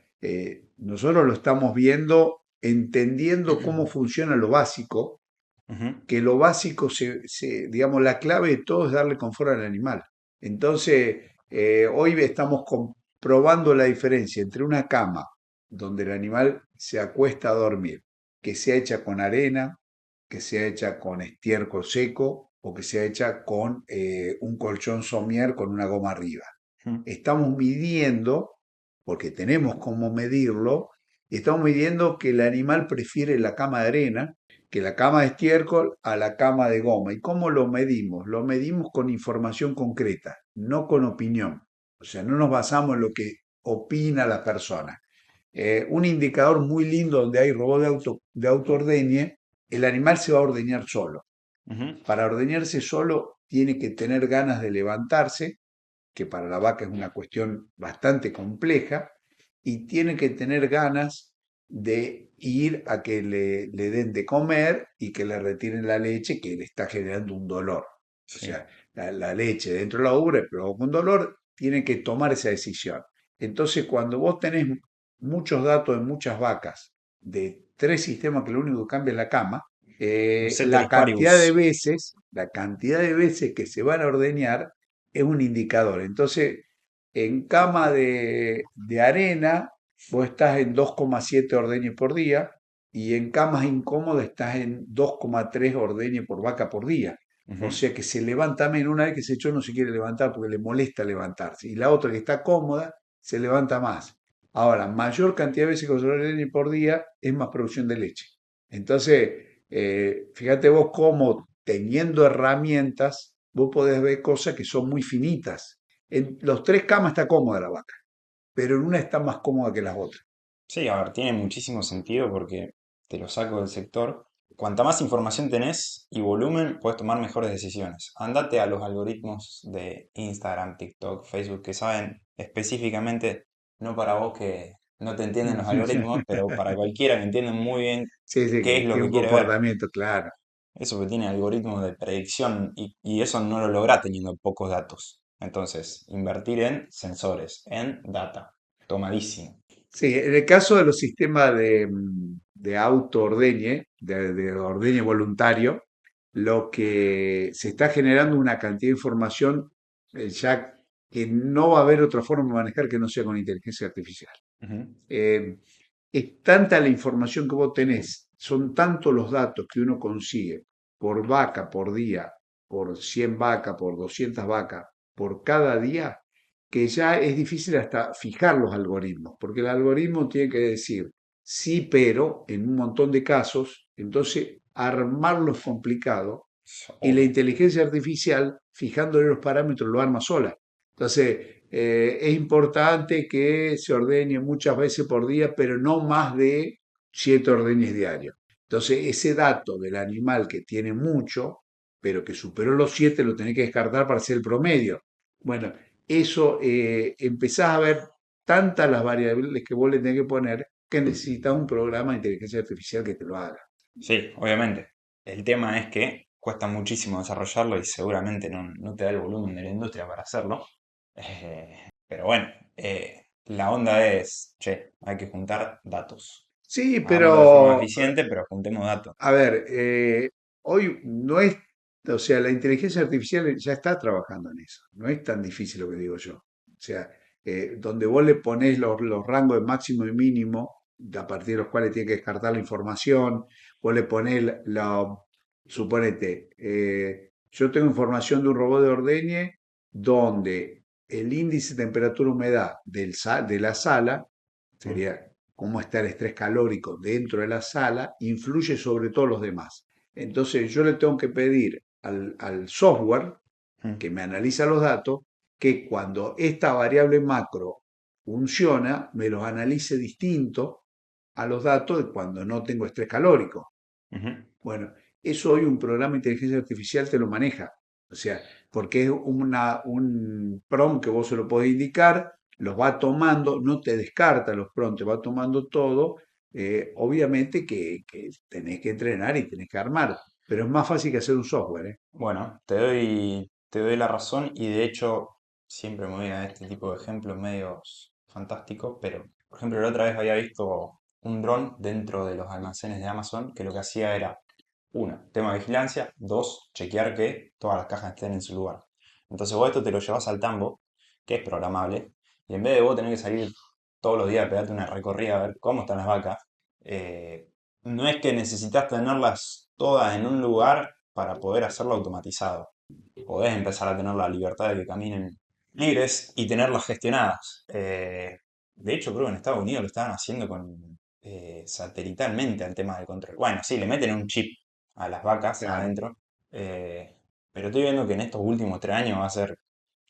nosotros lo estamos viendo entendiendo cómo funciona lo básico, Ujú. que lo básico, digamos, la clave de todo es darle confort al animal. Entonces, hoy estamos comprobando la diferencia entre una cama donde el animal se acuesta a dormir, que sea hecha con arena, que sea hecha con estiércol seco o que sea hecha con un colchón somier con una goma arriba. Ujú. Estamos midiendo, porque tenemos cómo medirlo, y estamos midiendo que el animal prefiere la cama de arena que la cama de estiércol a la cama de goma. ¿Y cómo lo medimos? Lo medimos con información concreta, no con opinión. O sea, no nos basamos en lo que opina la persona. Un indicador muy lindo donde hay robot de auto ordeñe, el animal se va a ordeñar solo. Ujú. Para ordeñarse solo tiene que tener ganas de levantarse, que para la vaca es una cuestión bastante compleja, y tiene que tener ganas de ir a que le den de comer y que le retiren la leche que le está generando un dolor. O Sí. sea, la leche dentro de la ubre provoca un dolor, tiene que tomar esa decisión. Entonces, cuando vos tenés muchos datos de muchas vacas, de tres sistemas que lo único que cambia es la cama, Un ceteris paribus. la cantidad de veces que se van a ordeñar es un indicador. Entonces, en cama de arena, vos estás en 2,7 ordeñes por día y en camas incómodas estás en 2,3 ordeñes por vaca por día. O Ujú. sea que se levanta menos. Una vez que se echó no se quiere levantar porque le molesta levantarse. Y la otra que está cómoda se levanta más. Ahora, mayor cantidad de veces que ordeñes por día es más producción de leche. Entonces, fíjate vos cómo teniendo herramientas, vos podés ver cosas que son muy finitas. En los tres camas está cómoda la vaca, pero en una está más cómoda que las otras. Sí, a ver, tiene muchísimo sentido porque te lo saco del sector. Cuanta más información tenés y volumen, puedes tomar mejores decisiones. Andate a los algoritmos de Instagram, TikTok, Facebook que saben específicamente, no para vos que no te entienden los algoritmos, pero para cualquiera que entienda muy bien Sí, sí, qué que es lo tiene que un quiere ver. comportamiento claro. Eso que tiene algoritmos de predicción y eso no lo logra teniendo pocos datos. Entonces, invertir en sensores, en data. Tomadísimo. Sí, en el caso de los sistemas de auto ordeñe, de ordeñe voluntario, lo que se está generando una cantidad de información ya que no va a haber otra forma de manejar que no sea con inteligencia artificial. Ujú. Eh, es tanta la información que vos tenés, son tantos los datos que uno consigue por vaca, por día, por 100 vacas, por 200 vacas, por cada día, que ya es difícil hasta fijar los algoritmos, porque el algoritmo tiene que decir sí, pero en un montón de casos, entonces armarlo es complicado Es y la obvio. inteligencia artificial, fijándole los parámetros, lo arma sola. Entonces, es importante que se ordene muchas veces por día, pero no más de 7 ordeñes diarios. Entonces, ese dato del animal que tiene mucho, pero que superó los 7, lo tenés que descartar para hacer el promedio. Bueno, eso empezás a ver tantas las variables que vos le tenés que poner que necesitas un programa de inteligencia artificial que te lo haga. Sí, obviamente. El tema es que cuesta muchísimo desarrollarlo y seguramente no te da el volumen de la industria para hacerlo. Pero bueno, la onda es, che, hay que juntar datos. Sí, Hagámoslo de forma pero eficiente, pero juntemos datos. a ver, hoy no es, o sea, la inteligencia artificial ya está trabajando en eso. No es tan difícil lo que digo yo. O sea, donde vos le ponés los rangos de máximo y mínimo, a partir de los cuales tiene que descartar la información, vos le ponés suponete, yo tengo información de un robot de ordeñe donde el índice de temperatura humedad de la sala Mm, sería cómo está el estrés calórico dentro de la sala, influye sobre todos los demás. Entonces yo le tengo que pedir al software mm, que me analiza los datos que cuando esta variable macro funciona, me los analice distinto a los datos de cuando no tengo estrés calórico. ujú. Bueno, eso hoy un programa de inteligencia artificial te lo maneja. O sea, porque es un prompt que vos se lo podés indicar, los va tomando, no te descarta los prompts, te va tomando todo. Obviamente que tenés que entrenar y tenés que armar, pero es más fácil que hacer un software, ¿eh? Bueno, te doy la razón y de hecho siempre me voy a este tipo de ejemplos medios fantásticos, pero por ejemplo la otra vez había visto un dron dentro de los almacenes de Amazon que lo que hacía era, uno, tema de vigilancia, dos, chequear que todas las cajas estén en su lugar. Entonces vos esto te lo llevas al tambo, que es programable, y en vez de vos tener que salir todos los días a pegarte una recorrida a ver cómo están las vacas, eh, no es que necesitas tenerlas todas en un lugar para poder hacerlo automatizado. Podés empezar a tener la libertad de que caminen libres y tenerlas gestionadas. De hecho, creo que en Estados Unidos lo estaban haciendo con satelitalmente al tema del control. Bueno, sí, le meten un chip a las vacas Claro. adentro, pero estoy viendo que en estos últimos 3 años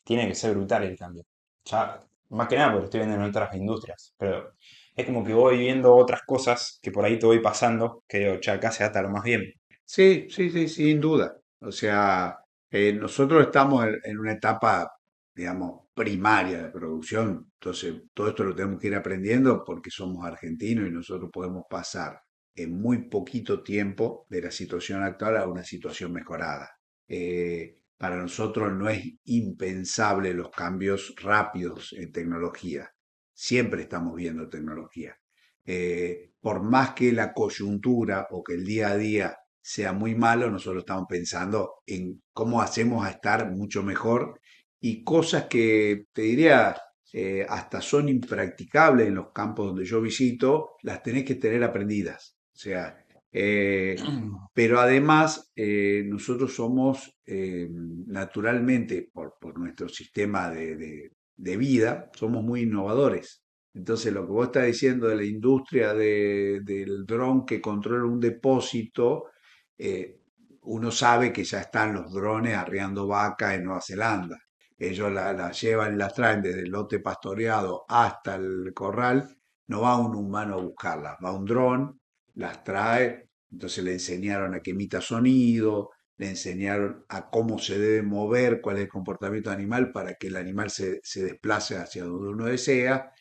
tiene que ser brutal el cambio. Ya, más que nada porque lo estoy viendo en otras industrias, pero es como que voy viendo otras cosas que por ahí te voy pasando, que digo, che, acá se ata lo más bien. Sí, sí, sí, sin duda. O sea, nosotros estamos en una etapa, digamos, primaria de producción. Entonces, todo esto lo tenemos que ir aprendiendo porque somos argentinos y nosotros podemos pasar en muy poquito tiempo de la situación actual a una situación mejorada. Para nosotros no es impensable los cambios rápidos en tecnología. Siempre estamos viendo tecnología. Por más que la coyuntura o que el día a día sea muy malo, nosotros estamos pensando en cómo hacemos a estar mucho mejor y cosas que te diría hasta son impracticables en los campos donde yo visito, las tenés que tener aprendidas. O sea, pero además nosotros somos naturalmente, por nuestro sistema de vida, somos muy innovadores. Entonces, lo que vos estás diciendo de la industria del dron que controla un depósito, eh, uno sabe que ya están los drones arriando vaca en Nueva Zelanda. Ellos la llevan y la traen desde el lote pastoreado hasta el corral. No va un humano a buscarlas, va un dron, las trae. Entonces le enseñaron a que emita sonido, le enseñaron a cómo se debe mover, cuál es el comportamiento animal para que el animal se desplace hacia donde uno desea.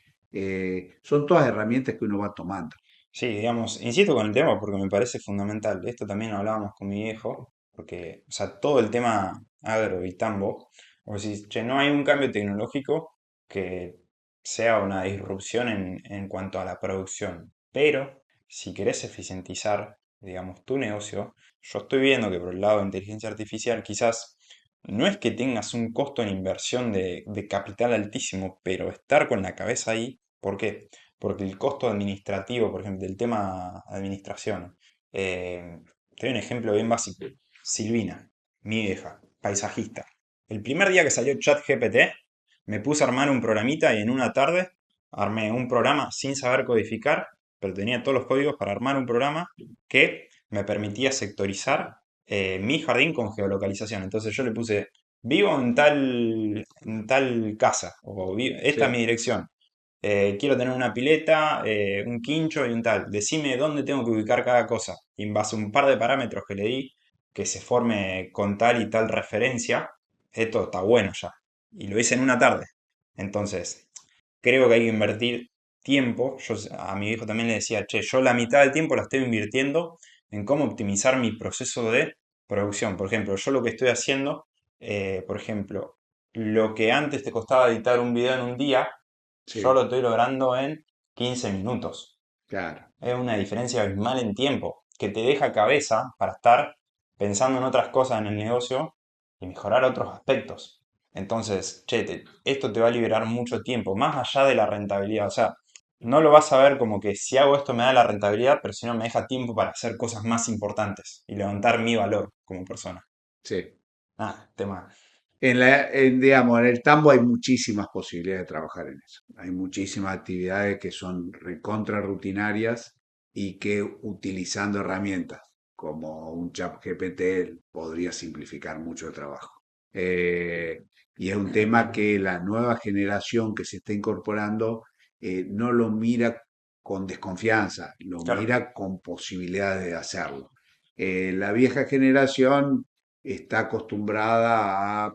Son todas herramientas que uno va tomando. Sí, digamos, insisto con el tema porque me parece fundamental. Esto también lo hablábamos con mi viejo, porque, o sea, todo el tema agro y tambo, o si, che, no hay un cambio tecnológico que sea una disrupción en cuanto a la producción. Pero, si querés eficientizar, digamos, tu negocio, yo estoy viendo que por el lado de inteligencia artificial quizás no es que tengas un costo en inversión de capital altísimo, pero estar con la cabeza ahí, ¿por qué? Porque el costo administrativo, por ejemplo, del tema administración, te doy un ejemplo bien básico. Silvina, mi vieja, paisajista. El primer día que salió ChatGPT, me puse a armar un programita y en una tarde armé un programa sin saber codificar, pero tenía todos los códigos para armar un programa que me permitía sectorizar mi jardín con geolocalización. Entonces yo le puse, vivo en tal casa, o esta es mi Sí, dirección. Quiero tener una pileta, un quincho y un tal. Decime dónde tengo que ubicar cada cosa. Y en base a un par de parámetros que le di, que se forme con tal y tal referencia, esto está bueno ya. Y lo hice en una tarde. Entonces, creo que hay que invertir tiempo. Yo a mi hijo también le decía, che, yo la mitad del tiempo la estoy invirtiendo en cómo optimizar mi proceso de producción. Por ejemplo, yo lo que estoy haciendo, por ejemplo, lo que antes te costaba editar un video en un día, yo sí, lo estoy logrando en 15 minutos. claro. Es una diferencia abismal en tiempo, que te deja cabeza para estar pensando en otras cosas en el negocio y mejorar otros aspectos. Entonces, che, esto te va a liberar mucho tiempo, más allá de la rentabilidad. O sea, no lo vas a ver como que si hago esto me da la rentabilidad, pero si no me deja tiempo para hacer cosas más importantes y levantar mi valor como persona. Sí. Ah, tema. Digamos, en el tambo hay muchísimas posibilidades de trabajar en eso. Hay muchísimas actividades que son recontra rutinarias y que utilizando herramientas como un chat GPT podría simplificar mucho el trabajo. Eh, y es un tema que la nueva generación que se está incorporando no lo mira con desconfianza, lo Claro, mira con posibilidades de hacerlo. La vieja generación está acostumbrada a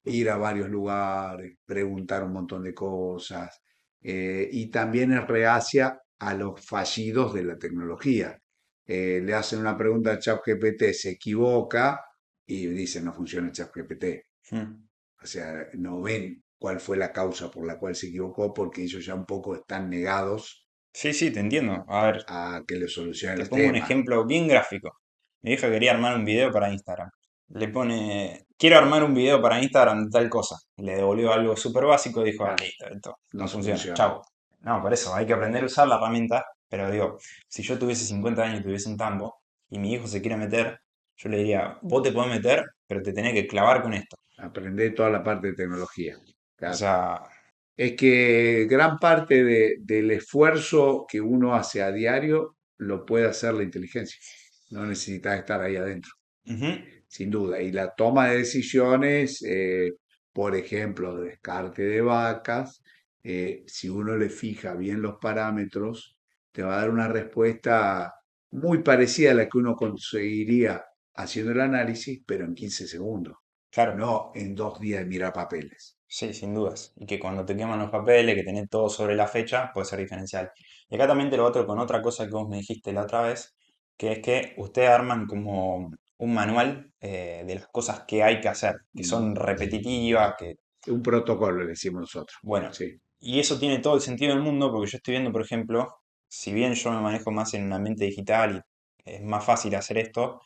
ir a varios lugares, preguntar un montón de cosas, y también es reacia a los fallidos de la tecnología. Le hacen una pregunta a ChatGPT, se equivoca y dicen no funciona ChatGPT. mm. O sea, no ven cuál fue la causa por la cual se equivocó porque ellos ya un poco están negados Sí, sí, te entiendo. A ver, a que le solucione te el pongo un tema. ejemplo bien gráfico. Mi hija quería armar un video para Instagram. Le pone, quiero armar un video para Instagram de tal cosa. Le devolvió algo súper básico y dijo, ah, Claro, listo, esto no no funciona. funciona. Chau. No, por eso, hay que aprender a usar la herramienta. Pero digo, si yo tuviese 50 años y tuviese un tambo y mi hijo se quiere meter, yo le diría, vos te podés meter, pero te tenés que clavar con esto. Aprender toda la parte de tecnología. O Claro. sea, Es que gran parte del esfuerzo que uno hace a diario lo puede hacer la inteligencia. No necesitas estar ahí adentro, ujú, sin duda. Y la toma de decisiones, por ejemplo, descarte de vacas, si uno le fija bien los parámetros, te va a dar una respuesta muy parecida a la que uno conseguiría haciendo el análisis, pero en 15 segundos, claro. no en 2 días de mirar papeles. Sí, sin dudas. Y que cuando te queman los papeles, que tenés todo sobre la fecha, puede ser diferencial. Y acá también te lo otro con otra cosa que vos me dijiste la otra vez, que es que ustedes arman como un manual de las cosas que hay que hacer, que Mm. son repetitivas, que, Un protocolo, le decimos nosotros. bueno, Sí, y eso tiene todo el sentido del mundo porque yo estoy viendo, por ejemplo, si bien yo me manejo más en un ambiente digital y es más fácil hacer esto,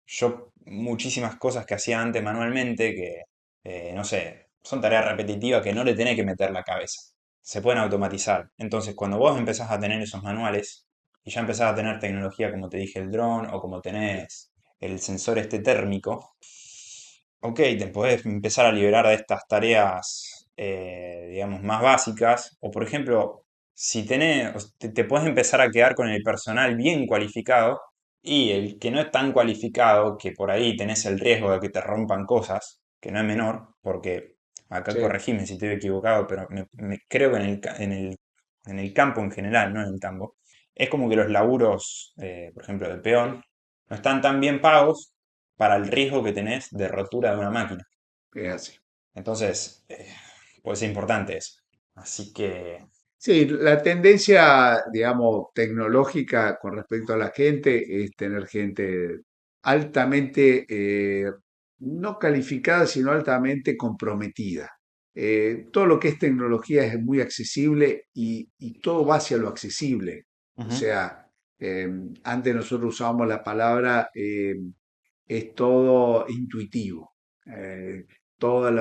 yo muchísimas cosas que hacía antes manualmente, que, no sé, son tareas repetitivas que no le tenés que meter la cabeza. Se pueden automatizar. Entonces, cuando vos empezás a tener esos manuales y ya empezás a tener tecnología como te dije el dron o como tenés el sensor este térmico, ok, te podés empezar a liberar de estas tareas, digamos, más básicas. O por ejemplo, si tenés, te podés empezar a quedar con el personal bien cualificado y el que no es tan cualificado, que por ahí tenés el riesgo de que te rompan cosas, que no es menor, porque acá sí, corregime si estoy equivocado, pero creo que en el campo en general, no en el tambo, es como que los laburos, por ejemplo, de peón, no están tan bien pagos para el riesgo que tenés de rotura de una máquina. es así. Entonces, puede ser importante eso. Así que, Sí, la tendencia, digamos, tecnológica con respecto a la gente es tener gente altamente, no calificada, sino altamente comprometida. Todo lo que es tecnología es muy accesible y todo va hacia lo accesible. O ujú, sea, antes nosotros usábamos la palabra es todo intuitivo. toda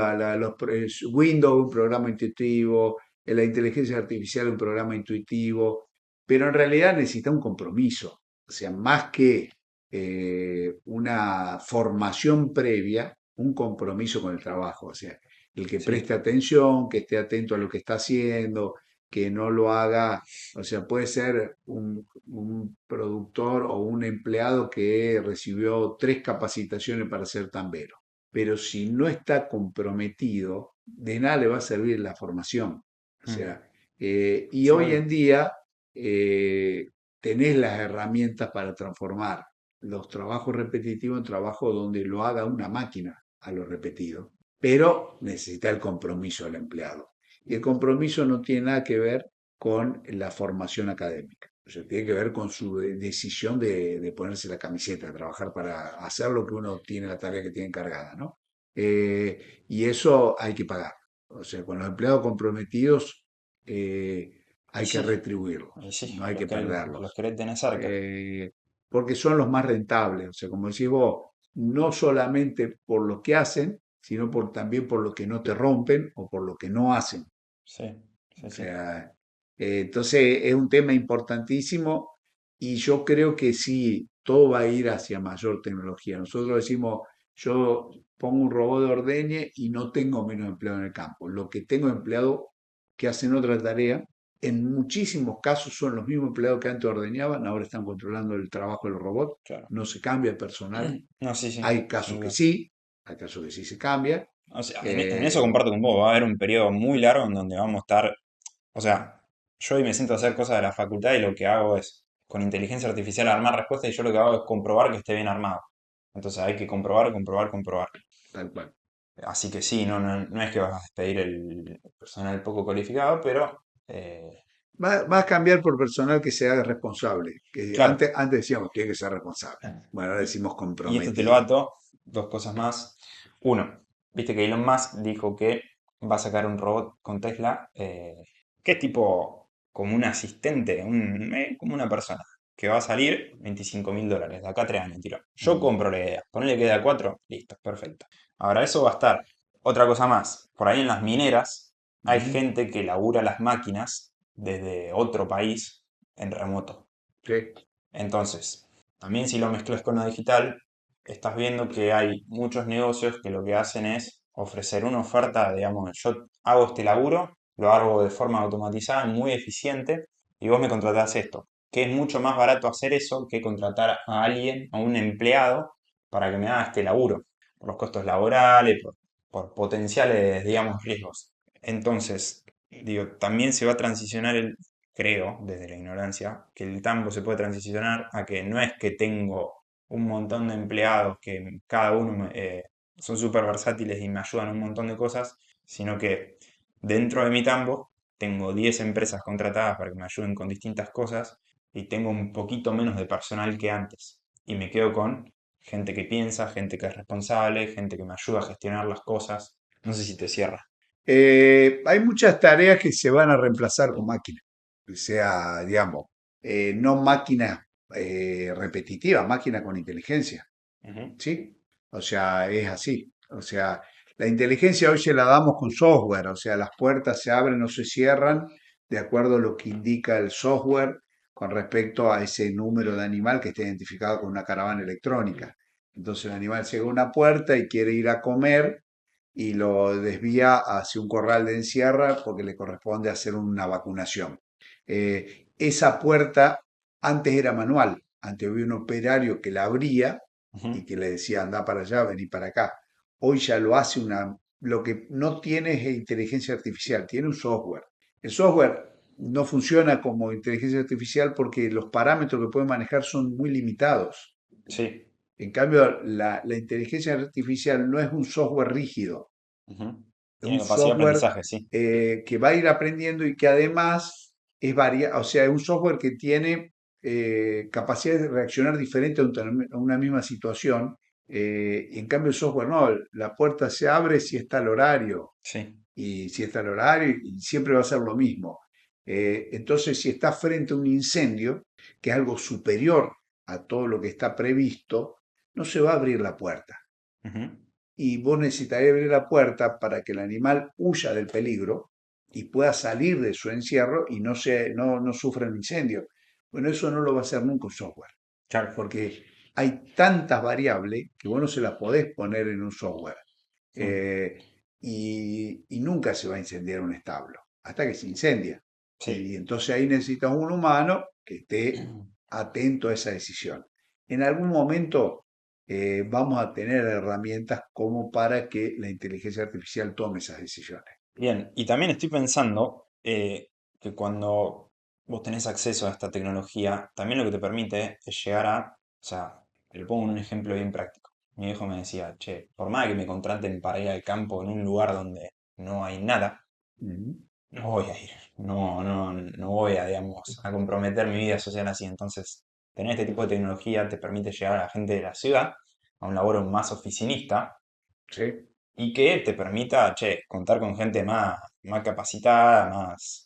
Windows, un programa intuitivo, la inteligencia artificial, un programa intuitivo, pero en realidad necesita un compromiso, o sea, más que una formación previa, un compromiso con el trabajo, o sea, el que Sí, preste atención, que esté atento a lo que está haciendo, que no lo haga, o sea, puede ser un productor o un empleado que recibió 3 capacitaciones para ser tambero, pero si no está comprometido, de nada le va a servir la formación. O mm, sea, y sí, hoy obvio. en día eh, tenés las herramientas para transformar los trabajos repetitivos en trabajos donde lo haga una máquina a lo repetido, pero necesita el compromiso del empleado. Y el compromiso no tiene nada que ver con la formación académica. O sea, tiene que ver con su decisión de ponerse la camiseta, de trabajar para hacer lo que uno tiene, la tarea que tiene encargada, ¿no? Y eso hay que pagar. O sea, con los empleados comprometidos Y hay que sí, retribuirlos, y sí, no hay que los perderlos. querés tener cerca. eh, Porque son los más rentables. O sea, como decís vos, no solamente por lo que hacen, sino también por lo que no te rompen o por lo que no hacen. Sí, sí, O sí. sea, entonces es un tema importantísimo y yo creo que sí, todo va a ir hacia mayor tecnología. Nosotros decimos, yo pongo un robot de ordeñe y no tengo menos empleado en el campo. Lo que tengo empleados que hacen otra tarea, en muchísimos casos son los mismos empleados que antes ordeñaban, ahora están controlando el trabajo de los robots, Claro. no se cambia el personal. No, sí, sí, Hay sin casos que duda. sí, hay casos que sí se cambia. O sea, en eso Eh, comparto con vos. Va a haber un periodo muy largo en donde vamos a estar. O sea, yo hoy me siento a hacer cosas de la facultad y lo que hago es, con inteligencia artificial, armar respuestas y yo lo que hago es comprobar que esté bien armado. Entonces hay que comprobar, comprobar, comprobar. Tal cual. Así que sí, no es que vas a despedir el personal poco cualificado, pero Va a cambiar por personal que se haga responsable. Que claro. antes decíamos tiene que ser responsable. Bueno, ahora decimos Y esto te lo comprometido. ato, dos cosas más. Uno, viste que Elon Musk dijo que va a sacar un robot con Tesla, que es tipo como un asistente, como una persona, que va a salir $25.000, de acá a 3 años, tiro. Yo Mm, compro la idea, ponele que de a 4, listo, perfecto. Ahora, eso va a estar. Otra cosa más, por ahí en las mineras hay ujú, gente que labura las máquinas desde otro país en remoto. sí, Entonces, también si lo mezclas con lo digital, estás viendo que hay muchos negocios que lo que hacen es ofrecer una oferta, digamos, yo hago este laburo, lo hago de forma automatizada, muy eficiente, y vos me contratás esto, que es mucho más barato hacer eso que contratar a alguien, a un empleado, para que me haga este laburo, por los costos laborales, por potenciales, digamos, riesgos. Entonces, digo, también se va a transicionar creo, desde la ignorancia, que el tambo se puede transicionar a que no es que tengo un montón de empleados que cada uno son súper versátiles y me ayudan en un montón de cosas, sino que dentro de mi tambo tengo 10 empresas contratadas para que me ayuden con distintas cosas y tengo un poquito menos de personal que antes. Y me quedo con gente que piensa, gente que es responsable, gente que me ayuda a gestionar las cosas. No sé si te cierra. Hay muchas tareas que se van a reemplazar con máquinas. O sea, digamos, no máquinas repetitivas, máquinas con inteligencia. Ujú. ¿Sí? O sea, es así. O sea, la inteligencia hoy se la damos con software, o sea, las puertas se abren o se cierran de acuerdo a lo que indica el software con respecto a ese número de animal que está identificado con una caravana electrónica. Entonces el animal llega a una puerta y quiere ir a comer y lo desvía hacia un corral de encierra porque le corresponde hacer una vacunación. Esa puerta antes era manual, antes había un operario que la abría y Ujú. que le decía anda para allá, vení para acá. Hoy ya lo hace lo que no tiene es inteligencia artificial, tiene un software. El software no funciona como inteligencia artificial porque los parámetros que puede manejar son muy limitados. Sí. En cambio, la inteligencia artificial no es un software rígido, Ujú. es Tiene un capacidad de software aprendizaje, sí. que va a ir aprendiendo y que además es o sea, es un software que tiene capacidad de reaccionar diferente a una misma situación. Y en cambio el software no, la puerta se abre si está el horario Sí. y si está el horario y siempre va a ser lo mismo. Entonces, si está frente a un incendio, que es algo superior a todo lo que está previsto, no se va a abrir la puerta. Ujú. y vos necesitarías abrir la puerta para que el animal huya del peligro y pueda salir de su encierro y no sufra un incendio. Bueno, eso no lo va a hacer nunca un software, Claro. porque hay tantas variables que vos no se las podés poner en un software. Mm. Eh, y nunca se va a incendiar un establo, hasta que se incendia. Sí. Y entonces ahí necesitas un humano que esté atento a esa decisión. En algún momento vamos a tener herramientas como para que la inteligencia artificial tome esas decisiones. Bien, y también estoy pensando que cuando vos tenés acceso a esta tecnología, también lo que te permite es llegar a, o sea, le pongo un ejemplo bien práctico. Mi viejo me decía, che, por más que me contraten para ir al campo en un lugar donde no hay nada, Ujú. no voy a ir, no voy a, digamos, a comprometer mi vida social así. Entonces, tener este tipo de tecnología te permite llegar a la gente de la ciudad, a un laboro más oficinista, Sí, y que te permita, che, contar con gente más capacitada, más.